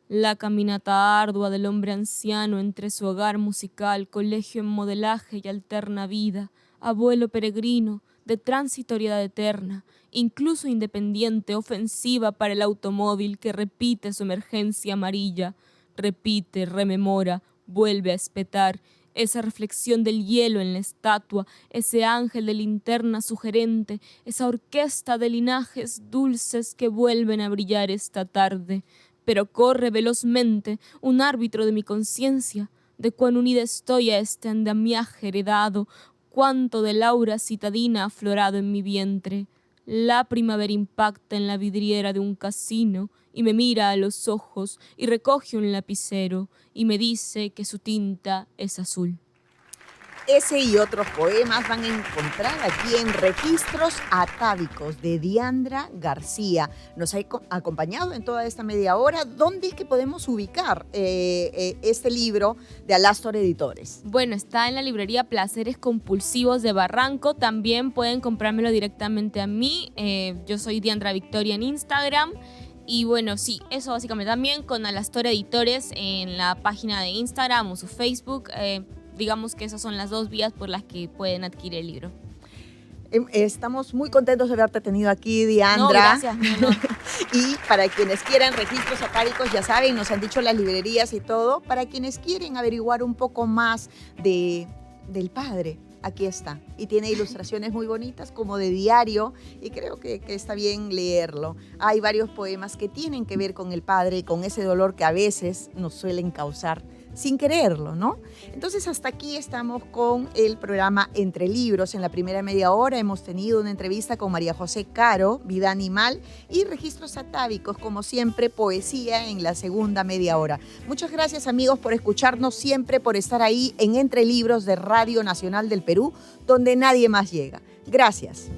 La caminata ardua del hombre anciano entre su hogar musical, colegio en modelaje y alterna vida, abuelo peregrino, de transitoriedad eterna, incluso independiente, ofensiva para el automóvil que repite su emergencia amarilla, repite, rememora, vuelve a espetar, esa reflexión del hielo en la estatua, ese ángel de linterna sugerente, esa orquesta de linajes dulces que vuelven a brillar esta tarde. Pero corre velozmente un árbitro de mi conciencia, de cuán unida estoy a este andamiaje heredado, cuánto del aura citadina aflorado en mi vientre. La primavera impacta en la vidriera de un casino y me mira a los ojos y recoge un lapicero y me dice que su tinta es azul. Ese y otros poemas van a encontrar aquí en Registros Atávicos de Diandra García. Nos ha acompañado en toda esta media hora. ¿Dónde es que podemos ubicar este libro de Alastor Editores? Bueno, está en la librería Placeres Compulsivos de Barranco. También pueden comprármelo directamente a mí. Yo soy Diandra Victoria en Instagram. Y bueno, sí, eso básicamente. También con Alastor Editores en la página de Instagram o su Facebook. Digamos que esas son las dos vías por las que pueden adquirir el libro. Estamos muy contentos de haberte tenido aquí, Diandra. No, gracias. No. Y para quienes quieran Registros Atávicos, ya saben, nos han dicho las librerías y todo. Para quienes quieren averiguar un poco más del padre, aquí está. Y tiene ilustraciones muy bonitas como de diario y creo que está bien leerlo. Hay varios poemas que tienen que ver con el padre y con ese dolor que a veces nos suelen causar sin quererlo, ¿no? Entonces hasta aquí estamos con el programa Entre Libros. En la primera media hora hemos tenido una entrevista con María José Caro, Vida Animal, y Registros Atávicos, como siempre, poesía en la segunda media hora. Muchas gracias, amigos, por escucharnos siempre, por estar ahí en Entre Libros de Radio Nacional del Perú, donde nadie más llega. Gracias.